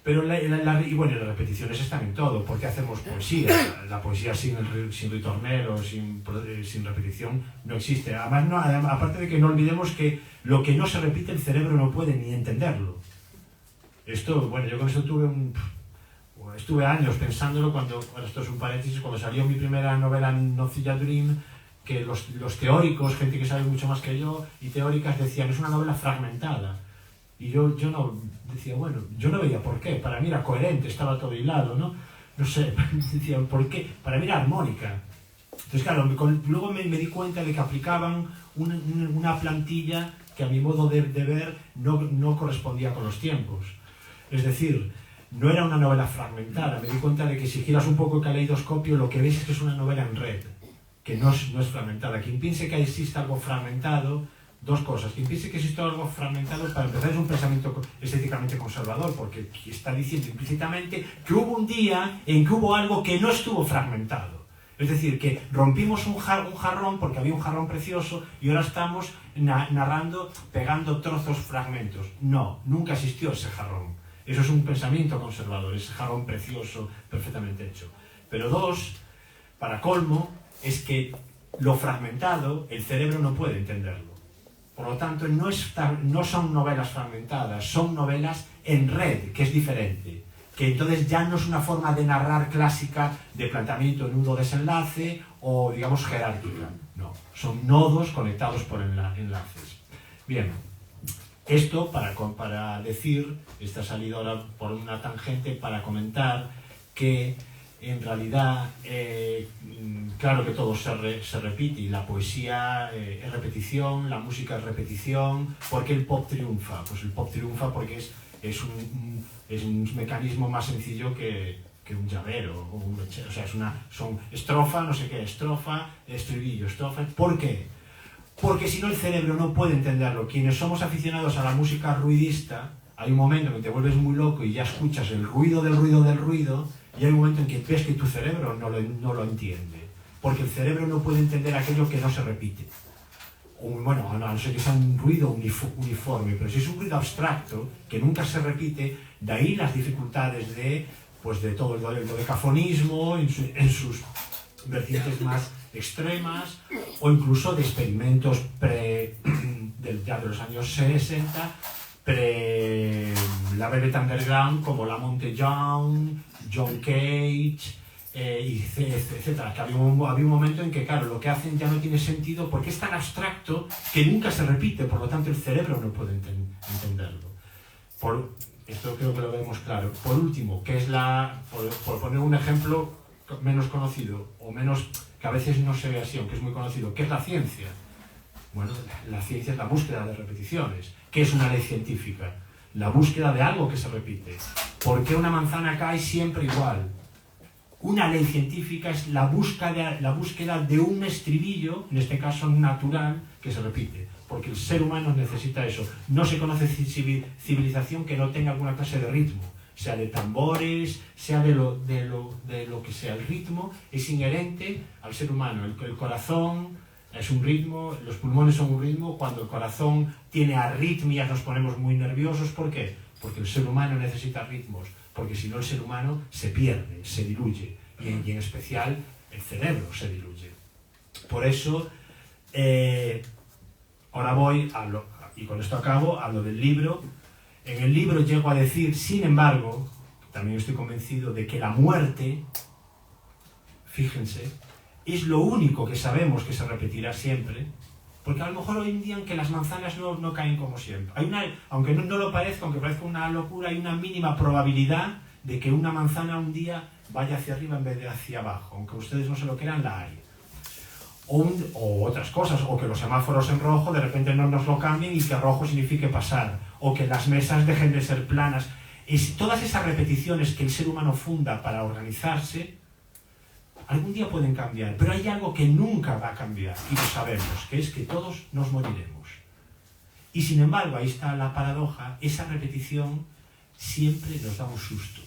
Pero y bueno, las repeticiones están en todo. ¿Por qué hacemos poesía? La poesía sin ritornero, sin repetición, no existe. Además, aparte de que no olvidemos que lo que no se repite el cerebro no puede ni entenderlo. Esto, bueno, yo con esto estuve años pensándolo esto es un paréntesis, cuando salió mi primera novela Nocilla Dream, que los teóricos, gente que sabe mucho más que yo, y teóricas decían, es una novela fragmentada. Y yo no decía, bueno, yo no veía por qué. Para mí era coherente, estaba todo hilado, ¿no? No sé, decía, ¿por qué? Para mí era armónica. Entonces, claro, luego me di cuenta de que aplicaban una plantilla que a mi modo de ver no correspondía con los tiempos. Es decir, no era una novela fragmentada. Me di cuenta de que si giras un poco el caleidoscopio, lo que ves es que es una novela en red, que no es fragmentada. Quien piense que existe algo fragmentado, dos cosas. Quien piense que existe algo fragmentado, para empezar, es un pensamiento estéticamente conservador, porque está diciendo implícitamente que hubo un día en que hubo algo que no estuvo fragmentado. Es decir, que rompimos un jarrón porque había un jarrón precioso y ahora estamos narrando, pegando trozos, fragmentos. No, nunca existió ese jarrón. Eso es un pensamiento conservador, ese jarrón precioso, perfectamente hecho. Pero dos, para colmo, es que lo fragmentado, el cerebro no puede entenderlo. Por lo tanto, no son novelas fragmentadas, son novelas en red, que es diferente. Que entonces ya no es una forma de narrar clásica de planteamiento nudo-desenlace o, digamos, jerárquica. No, son nodos conectados por enlaces. Bien, esto para decir, esta ha salido ahora por una tangente para comentar que en realidad, claro que todo se repite, y la poesía es repetición, la música es repetición. ¿Por qué el pop triunfa? Pues el pop triunfa porque es un mecanismo más sencillo que un llavero, o sea, son estrofa, no sé qué, estrofa, estribillo, estrofa. ¿Por qué? Porque si no el cerebro no puede entenderlo. Quienes somos aficionados a la música ruidista, hay un momento en que te vuelves muy loco y ya escuchas el ruido del ruido del ruido, y hay un momento en que ves que tu cerebro no lo entiende, porque el cerebro no puede entender aquello que no se repite. Bueno, a no ser que sea un ruido uniforme, pero si es un ruido abstracto, que nunca se repite, de ahí las dificultades de todo el dodecafonismo en sus vertientes más extremas, o incluso de experimentos ya de los años 60, la Velvet Underground, como La Monte Young, John Cage, etcétera, que había un momento en que, claro, lo que hacen ya no tiene sentido porque es tan abstracto que nunca se repite, por lo tanto el cerebro no puede entenderlo. Esto creo que lo vemos claro. Por último, que es por poner un ejemplo menos conocido, o menos, que a veces no se ve así, aunque es muy conocido, ¿qué es la ciencia? Bueno, la ciencia es la búsqueda de repeticiones. ¿Qué es una ley científica? La búsqueda de algo que se repite. ¿Por qué una manzana cae siempre igual? Una ley científica es la búsqueda de un estribillo, en este caso natural, que se repite. Porque el ser humano necesita eso. No se conoce civilización que no tenga alguna clase de ritmo, sea de tambores, sea de lo que sea. El ritmo es inherente al ser humano. El corazón es un ritmo, los pulmones son un ritmo. Cuando el corazón tiene arritmias nos ponemos muy nerviosos. ¿Por qué? Porque el ser humano necesita ritmos, porque si no el ser humano se pierde, se diluye, y en especial el cerebro se diluye. Por eso, ahora voy y con esto acabo, hablo del libro. En el libro llego a decir, sin embargo, también estoy convencido de que la muerte, fíjense, es lo único que sabemos que se repetirá siempre, porque a lo mejor hoy en día, aunque las manzanas no caen como siempre, aunque no lo parezca, aunque parezca una locura, hay una mínima probabilidad de que una manzana un día vaya hacia arriba en vez de hacia abajo. Aunque ustedes no se lo crean, la hay. O otras cosas, o que los semáforos en rojo de repente no nos lo cambien y que rojo signifique pasar, o que las mesas dejen de ser planas. Todas esas repeticiones que el ser humano funda para organizarse, algún día pueden cambiar, pero hay algo que nunca va a cambiar, y lo sabemos, que es que todos nos moriremos. Y sin embargo, ahí está la paradoja, esa repetición siempre nos da un susto.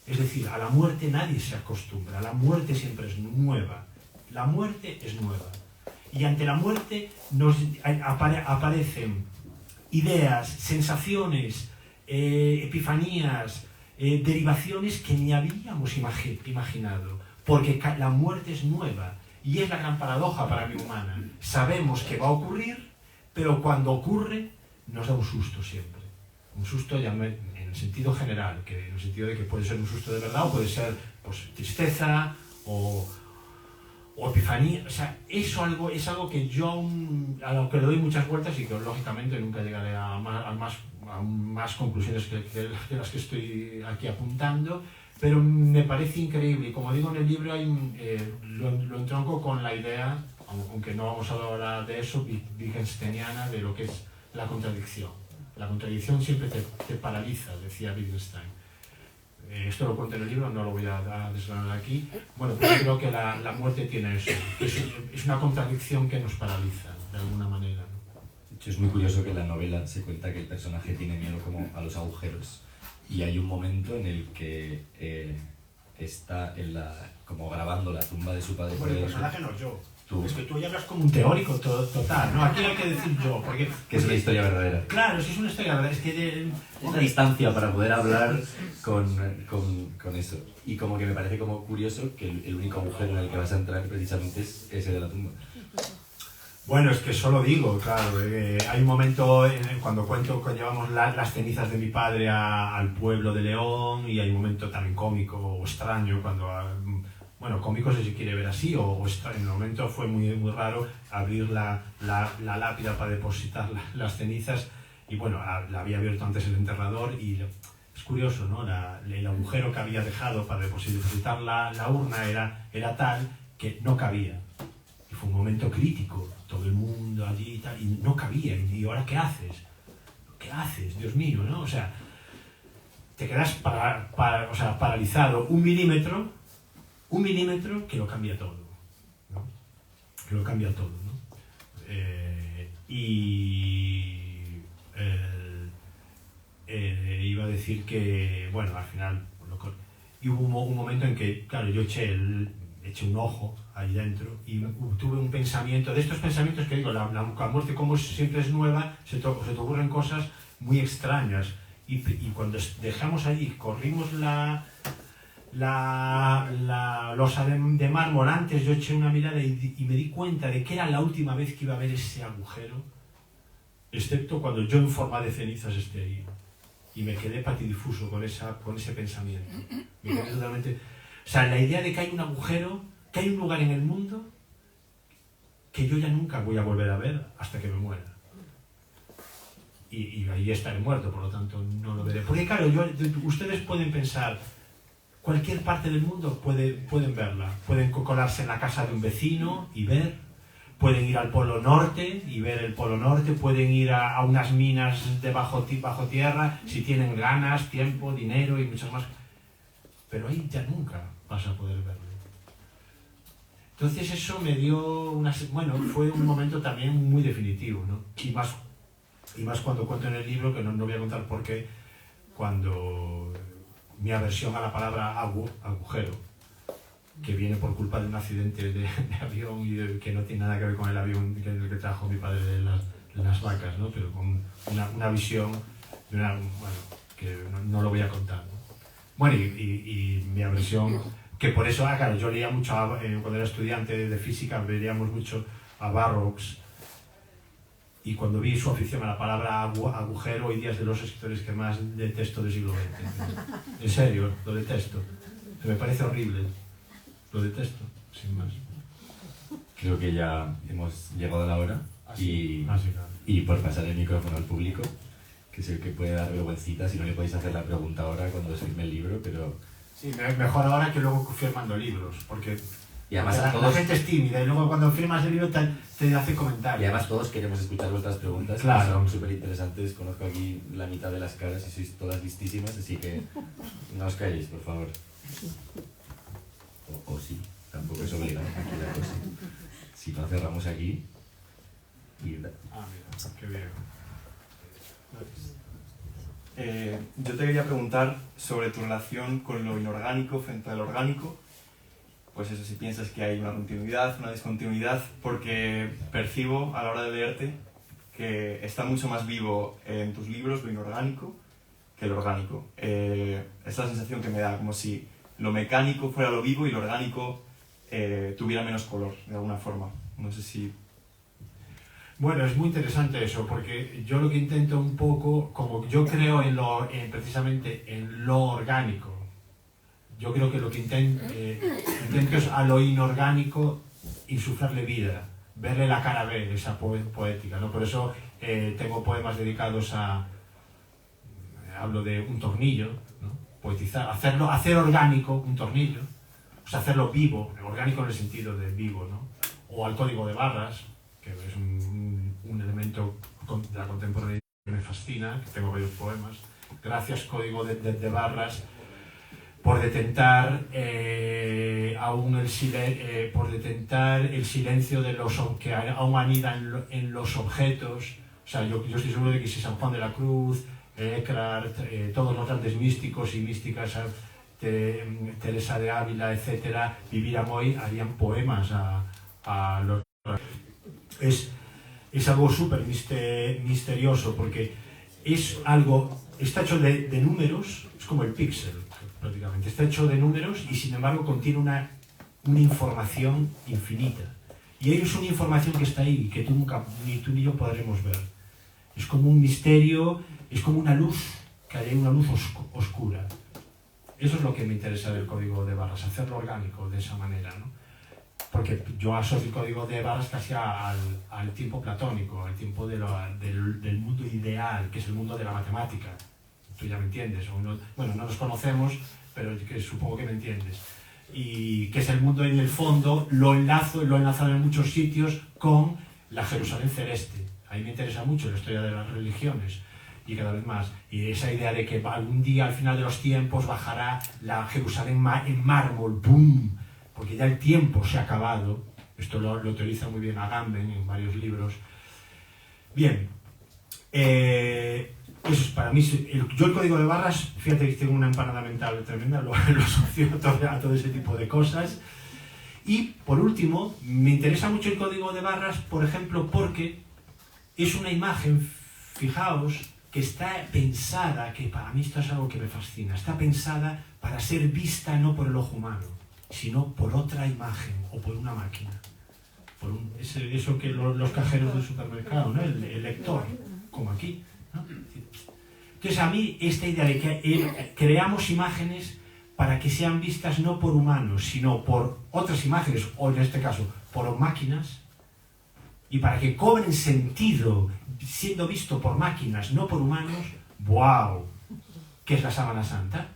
Es decir, a la muerte nadie se acostumbra, la muerte siempre es nueva. La muerte es nueva. Y ante la muerte aparecen ideas, sensaciones, epifanías, derivaciones que ni habíamos imaginado. Porque la muerte es nueva. Y es la gran paradoja para mí humana. Sabemos que va a ocurrir, pero cuando ocurre nos da un susto siempre. Un susto ya en el sentido general, en el sentido de que puede ser un susto de verdad o puede ser tristeza o epifanía. O sea, eso es algo que yo a lo que le doy muchas vueltas y que lógicamente nunca llegaré a más conclusiones que las que estoy aquí apuntando, pero me parece increíble. Y como digo en el libro, lo entronco con la idea, aunque no vamos a hablar de eso, wittgensteiniana, de lo que es la contradicción. La contradicción siempre te paraliza, decía Wittgenstein. Esto lo cuento en el libro, no lo voy a desgranar aquí. Bueno, pero yo creo que la muerte tiene eso. Es una contradicción que nos paraliza, de alguna manera, ¿no? De hecho, es muy curioso que en la novela se cuenta que el personaje tiene miedo como a los agujeros. Y hay un momento en el que está como grabando la tumba de su padre. Bueno, el personaje no, yo. Es que tú ya hablas como un teórico total, ¿no? Aquí hay que decir yo, porque... Que es una historia verdadera. Claro, si es una historia verdadera, es que... Es una distancia para poder hablar con eso. Y como que me parece como curioso que el único agujero en el que vas a entrar precisamente es ese de la tumba. Bueno, es que solo digo, claro, hay un momento cuando cuento que llevamos las cenizas de mi padre al pueblo de León, y hay un momento también cómico o extraño cuando... Bueno, cómico si se quiere ver así, o extraño. En el momento fue muy raro abrir la lápida para depositar las cenizas, y bueno, la había abierto antes el enterrador, y es curioso, ¿no? El agujero que había dejado para depositar la urna era tal que no cabía. Y fue un momento crítico, todo el mundo allí y tal, y no cabía. Y ¿ahora qué haces? ¿Qué haces? Dios mío, ¿no? O sea, te quedas paralizado un milímetro que lo cambia todo, ¿no? Que lo cambia todo, ¿no? Iba a decir que, bueno, al final, y hubo un momento en que, claro, yo eché un ojo ahí dentro y tuve un pensamiento, de estos pensamientos que digo, la muerte como siempre es nueva, se te ocurren cosas muy extrañas, y cuando dejamos allí, corrimos la losa de mármol, antes yo eché una mirada y me di cuenta de que era la última vez que iba a ver ese agujero, excepto cuando yo en forma de cenizas esté ahí. Y me quedé patidifuso con ese pensamiento. Me quedé totalmente... O sea, la idea de que hay un agujero, que hay un lugar en el mundo que yo ya nunca voy a volver a ver hasta que me muera. Y ahí estaré muerto, por lo tanto no lo veré. Porque claro, ustedes pueden pensar, cualquier parte del mundo pueden verla. Pueden colarse en la casa de un vecino y ver. Pueden ir al Polo Norte y ver el Polo Norte. Pueden ir a unas minas de bajo tierra si tienen ganas, tiempo, dinero y muchas más. Pero ahí ya nunca vas a poder verlo. Entonces eso me dio bueno, fue un momento también muy definitivo, ¿no? Y más cuando cuento en el libro, que no voy a contar por qué, cuando mi aversión a la palabra agujero, que viene por culpa de un accidente de avión y que no tiene nada que ver con el avión que trajo mi padre de las vacas, ¿no? Pero con una visión de bueno, que no lo voy a contar, ¿no? Bueno, y mi aversión, que por eso, claro, yo leía mucho, cuando era estudiante de física, veíamos mucho a Burroughs, y cuando vi su afición a la palabra agujero, hoy día es de los escritores que más detesto del siglo XX. En serio, lo detesto. Me parece horrible. Lo detesto, sin más. Creo que ya hemos llegado a la hora. Claro. Y por pasar el micrófono al público, que sé que puede dar vergüencita si no le podéis hacer la pregunta ahora cuando os firme el libro, pero... Sí, mejor ahora que luego firmando libros, porque... Y además la gente es tímida y luego cuando firmas el libro te hace comentarios. Y además todos queremos escuchar vuestras preguntas, claro, que son súper interesantes. Conozco aquí la mitad de las caras y sois todas listísimas, así que no os calléis, por favor. O sí, tampoco es obligado. Si no, cerramos aquí. Mira, qué bien. Yo te quería preguntar sobre tu relación con lo inorgánico frente al orgánico. Pues eso, si piensas que hay una continuidad, una discontinuidad, porque percibo a la hora de leerte que está mucho más vivo en tus libros lo inorgánico que lo orgánico. Es la sensación que me da, como si lo mecánico fuera lo vivo y lo orgánico tuviera menos color, de alguna forma. No sé si... Bueno, es muy interesante eso, porque yo lo que intento un poco, como yo creo precisamente en lo orgánico, yo creo que lo que intento es a lo inorgánico insuflarle vida, verle la cara B, esa poética, ¿no? Por eso tengo poemas dedicados hablo de un tornillo, ¿no? Poetizar, hacer orgánico un tornillo, o sea, hacerlo vivo, orgánico en el sentido de vivo, ¿no? O al código de barras, que es un elemento de la contemporaneidad que me fascina, que tengo varios poemas. Gracias, código de barras, por detentar por detentar el silencio de los que aún anidan en los objetos. O sea, yo estoy seguro de que si San Juan de la Cruz, Eckhart, todos los grandes místicos y místicas, Teresa de Ávila, etcétera, vivieran hoy, harían poemas a los... Es algo súper misterioso porque es algo, está hecho de números, es como el píxel prácticamente, está hecho de números y sin embargo contiene una información infinita. Y es una información que está ahí, que ni tú ni yo podremos ver. Es como un misterio, es como una luz, que hay una luz oscura. Eso es lo que me interesa del código de barras, hacerlo orgánico de esa manera, ¿no? Porque yo asocio el código de barras casi al tiempo platónico, al tiempo del mundo ideal, que es el mundo de la matemática. Tú ya me entiendes. Bueno, no nos conocemos, pero que supongo que me entiendes. Y que es el mundo en el fondo, lo he enlazado en muchos sitios con la Jerusalén celeste. Ahí me interesa mucho la historia de las religiones. Y cada vez más. Y esa idea de que algún día, al final de los tiempos, bajará la Jerusalén en mármol, ¡boom! Porque ya el tiempo se ha acabado. Esto lo teoriza muy bien Agamben en varios libros. Bien. Eso es para mí. Yo el código de barras, fíjate que tengo una empanada mental tremenda, lo asocio a todo ese tipo de cosas. Y, por último, me interesa mucho el código de barras, por ejemplo, porque es una imagen, fijaos, que está pensada, que para mí esto es algo que me fascina, está pensada para ser vista no por el ojo humano, sino por otra imagen o por una máquina. Eso que los cajeros del supermercado, ¿no? El lector, como aquí, ¿no? Entonces a mí esta idea de que creamos imágenes para que sean vistas no por humanos, sino por otras imágenes, o en este caso, por máquinas, y para que cobren sentido siendo visto por máquinas, no por humanos, ¡wow! ¿Qué es la sábana santa?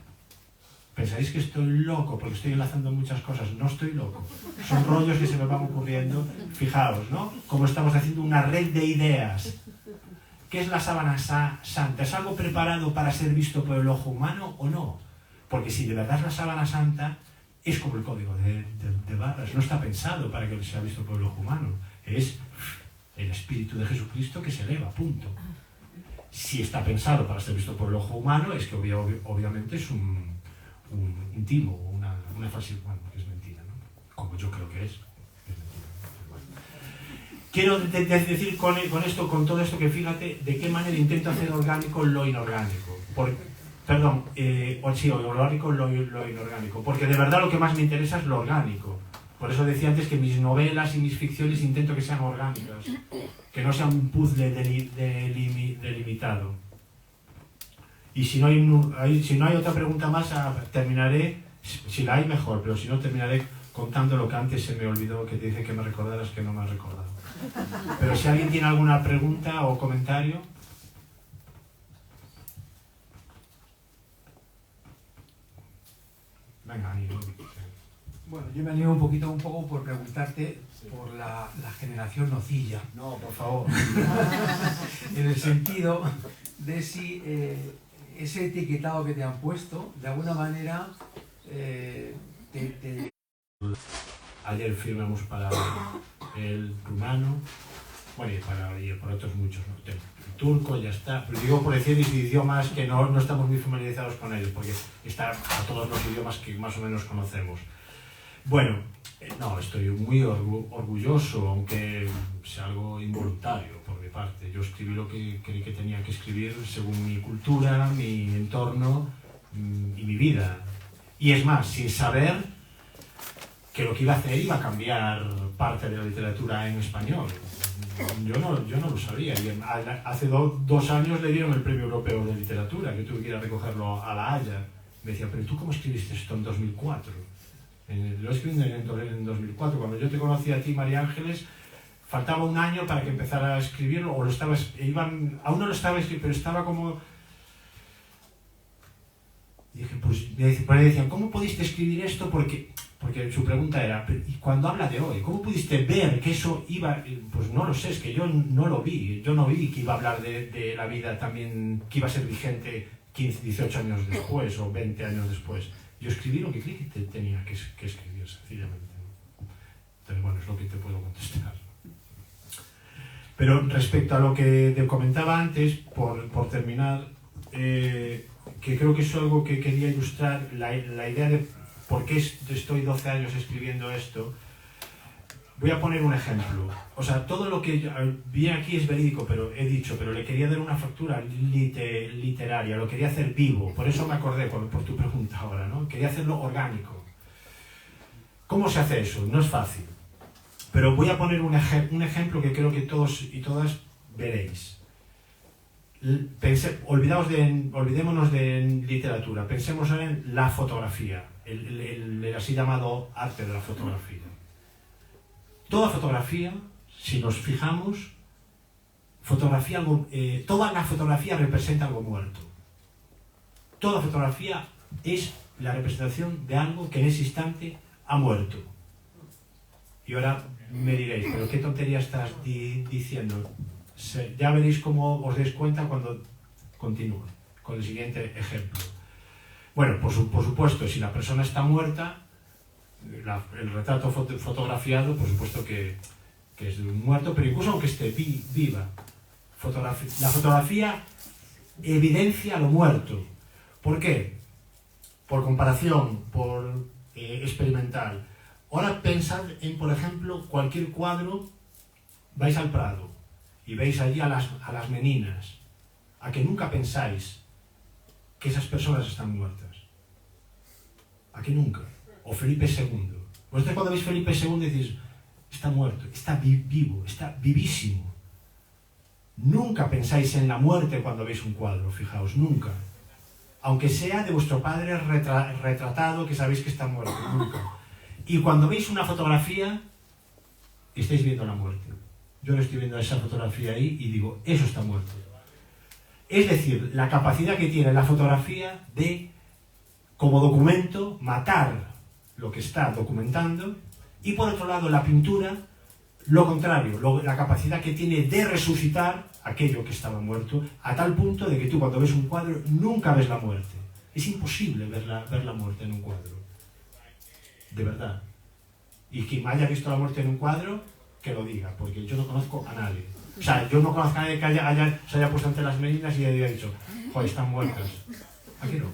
¿Pensáis que estoy loco porque estoy enlazando muchas cosas? No estoy loco. Son rollos que se me van ocurriendo. Fijaos, ¿no? Como estamos haciendo una red de ideas. ¿Qué es la sábana santa? ¿Es algo preparado para ser visto por el ojo humano o no? Porque si de verdad es la sábana santa, es como el código de barras. No está pensado para que sea visto por el ojo humano. Es el Espíritu de Jesucristo que se eleva, punto. Si está pensado para ser visto por el ojo humano, es que obviamente es un timo, una falsidad, bueno, que es mentira, ¿no? Como yo creo que es mentira. Quiero decir con todo esto que fíjate de qué manera intento hacer orgánico lo inorgánico. Orgánico lo inorgánico. Porque de verdad lo que más me interesa es lo orgánico. Por eso decía antes que mis novelas y mis ficciones intento que sean orgánicas, que no sean un puzzle delimitado. Y si no hay otra pregunta más, terminaré, si la hay mejor, pero si no terminaré contando lo que antes se me olvidó, que te dije que me recordaras que no me has recordado. Pero si alguien tiene alguna pregunta o comentario... Venga, Ani. Bueno, yo me animo un poco por preguntarte por la generación nocilla. No, por favor. En el sentido de si ese etiquetado que te han puesto, de alguna manera, Ayer firmamos para el rumano, bueno, y para otros muchos, ¿no? El turco, ya está. Pero digo por decir idiomas que no estamos muy familiarizados con ellos, porque está a todos los idiomas que más o menos conocemos. Bueno, no, estoy muy orgulloso, aunque sea algo involuntario por mi parte. Yo escribí lo que creí que tenía que escribir según mi cultura, mi entorno y mi vida. Y es más, sin saber que lo que iba a hacer iba a cambiar parte de la literatura en español. Yo no lo sabía. Y hace 2 años le dieron el Premio Europeo de Literatura. Yo tuve que ir a recogerlo a La Haya. Me decía, pero ¿tú cómo escribiste esto en 2004? Lo escribí en 2004. Cuando yo te conocí a ti, María Ángeles, faltaba un año para que empezara a escribirlo, o aún no lo estaba escribiendo, pero estaba como... Dije, pues me decían, ¿cómo pudiste escribir esto? Porque su pregunta era, ¿y cuando habla de hoy? ¿Cómo pudiste ver que eso iba...? Pues no lo sé, es que yo no lo vi. Yo no vi que iba a hablar de la vida también, que iba a ser vigente 15, 18 años después o 20 años después. Yo escribí lo que creí que tenía que escribir, sencillamente, ¿no? Entonces, bueno, es lo que te puedo contestar. Pero respecto a lo que te comentaba antes, por terminar, que creo que es algo que quería ilustrar, la idea de por qué estoy 12 años escribiendo esto. Voy a poner un ejemplo. O sea, todo lo que vi aquí es verídico, pero le quería dar una factura literaria, lo quería hacer vivo. Por eso me acordé, por tu pregunta ahora, ¿no? Quería hacerlo orgánico. ¿Cómo se hace eso? No es fácil. Pero voy a poner un ejemplo que creo que todos y todas veréis. Olvidémonos de literatura, pensemos en la fotografía, el así llamado arte de la fotografía. Toda fotografía, si nos fijamos, toda la fotografía representa algo muerto. Toda fotografía es la representación de algo que en ese instante ha muerto. Y ahora me diréis, ¿pero qué tontería estás diciendo? Ya veréis cómo os dais cuenta cuando continúo con el siguiente ejemplo. Bueno, por supuesto, si la persona está muerta, el retrato fotografiado, por supuesto que es de un muerto, pero incluso aunque esté viva, la fotografía evidencia lo muerto. ¿Por qué? Por comparación, por experimental. Ahora pensad en, por ejemplo, cualquier cuadro, vais al Prado y veis allí a las meninas, a que nunca pensáis que esas personas están muertas. ¿A que nunca? O Felipe II. Vosotros cuando veis Felipe II decís, está muerto, está vivo, está vivísimo. Nunca pensáis en la muerte cuando veis un cuadro, fijaos, nunca. Aunque sea de vuestro padre retratado, que sabéis que está muerto, nunca. Y cuando veis una fotografía, estáis viendo la muerte. Yo no estoy viendo esa fotografía ahí y digo, eso está muerto. Es decir, la capacidad que tiene la fotografía de, como documento, matar lo que está documentando, y por otro lado la pintura, lo contrario, la capacidad que tiene de resucitar aquello que estaba muerto, a tal punto de que tú cuando ves un cuadro nunca ves la muerte. Es imposible ver la muerte en un cuadro. De verdad. Y quien haya visto la muerte en un cuadro, que lo diga, porque yo no conozco a nadie. O sea, yo no conozco a nadie que se haya puesto ante las meninas y haya dicho, joder, están muertas. ¿A qué no?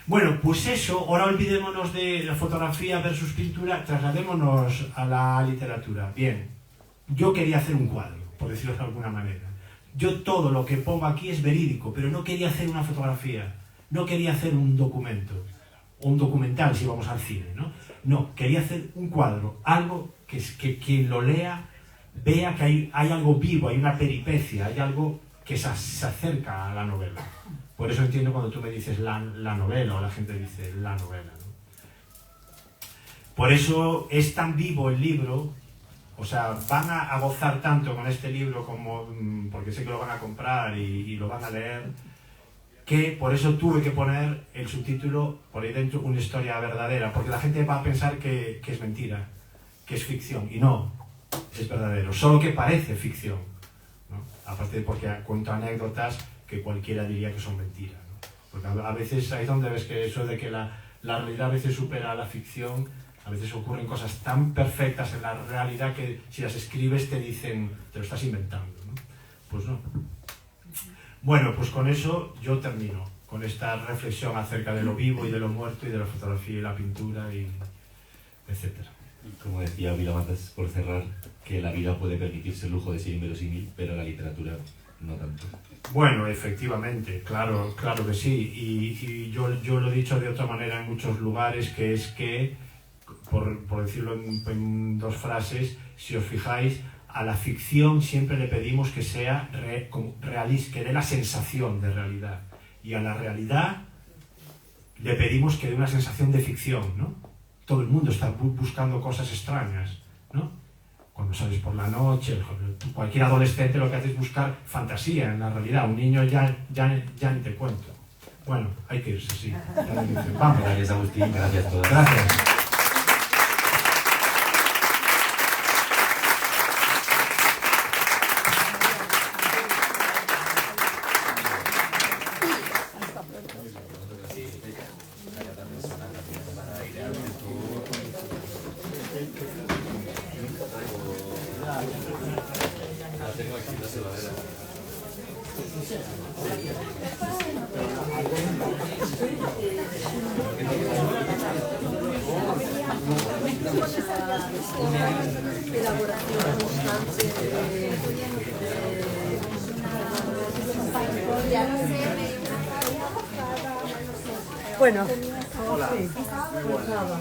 Bueno, pues eso, ahora olvidémonos de la fotografía versus pintura, trasladémonos a la literatura. Bien, yo quería hacer un cuadro, por decirlo de alguna manera. Yo todo lo que pongo aquí es verídico, pero no quería hacer una fotografía, no quería hacer un documento, o un documental si vamos al cine, ¿no? No, quería hacer un cuadro, algo que quien lo lea vea que hay algo vivo, hay una peripecia, hay algo que se acerca a la novela. Por eso entiendo cuando tú me dices la novela, o la gente dice la novela, ¿no? Por eso es tan vivo el libro, o sea, van a gozar tanto con este libro como, porque sé que lo van a comprar y lo van a leer, que por eso tuve que poner el subtítulo por ahí dentro, una historia verdadera, porque la gente va a pensar que es mentira, que es ficción, y no, es verdadero, solo que parece ficción, ¿no? Aparte de porque cuento anécdotas que cualquiera diría que son mentiras, ¿no? Porque a veces ahí es donde ves que eso de que la realidad a veces supera a la ficción, a veces ocurren cosas tan perfectas en la realidad que si las escribes te dicen, te lo estás inventando, ¿no? Pues no. Bueno, pues con eso yo termino, con esta reflexión acerca de lo vivo y de lo muerto y de la fotografía y la pintura y etcétera. Como decía Vilamatas, por cerrar, que la vida puede permitirse el lujo de ser inverosímil, pero la literatura no tanto. Bueno, efectivamente, claro que sí. Y yo lo he dicho de otra manera en muchos lugares, que es que, por decirlo en dos frases, si os fijáis, a la ficción siempre le pedimos que sea realista, que dé la sensación de realidad. Y a la realidad le pedimos que dé una sensación de ficción, ¿no? Todo el mundo está buscando cosas extrañas, ¿no? Cuando sales por la noche, cualquier adolescente lo que hace es buscar fantasía en la realidad. Un niño ya ni te cuento. Bueno, hay que irse, sí. Vamos. Gracias, Agustín. Gracias a todos. Gracias. elaboración constante bueno, hola. Sí. Pues nada.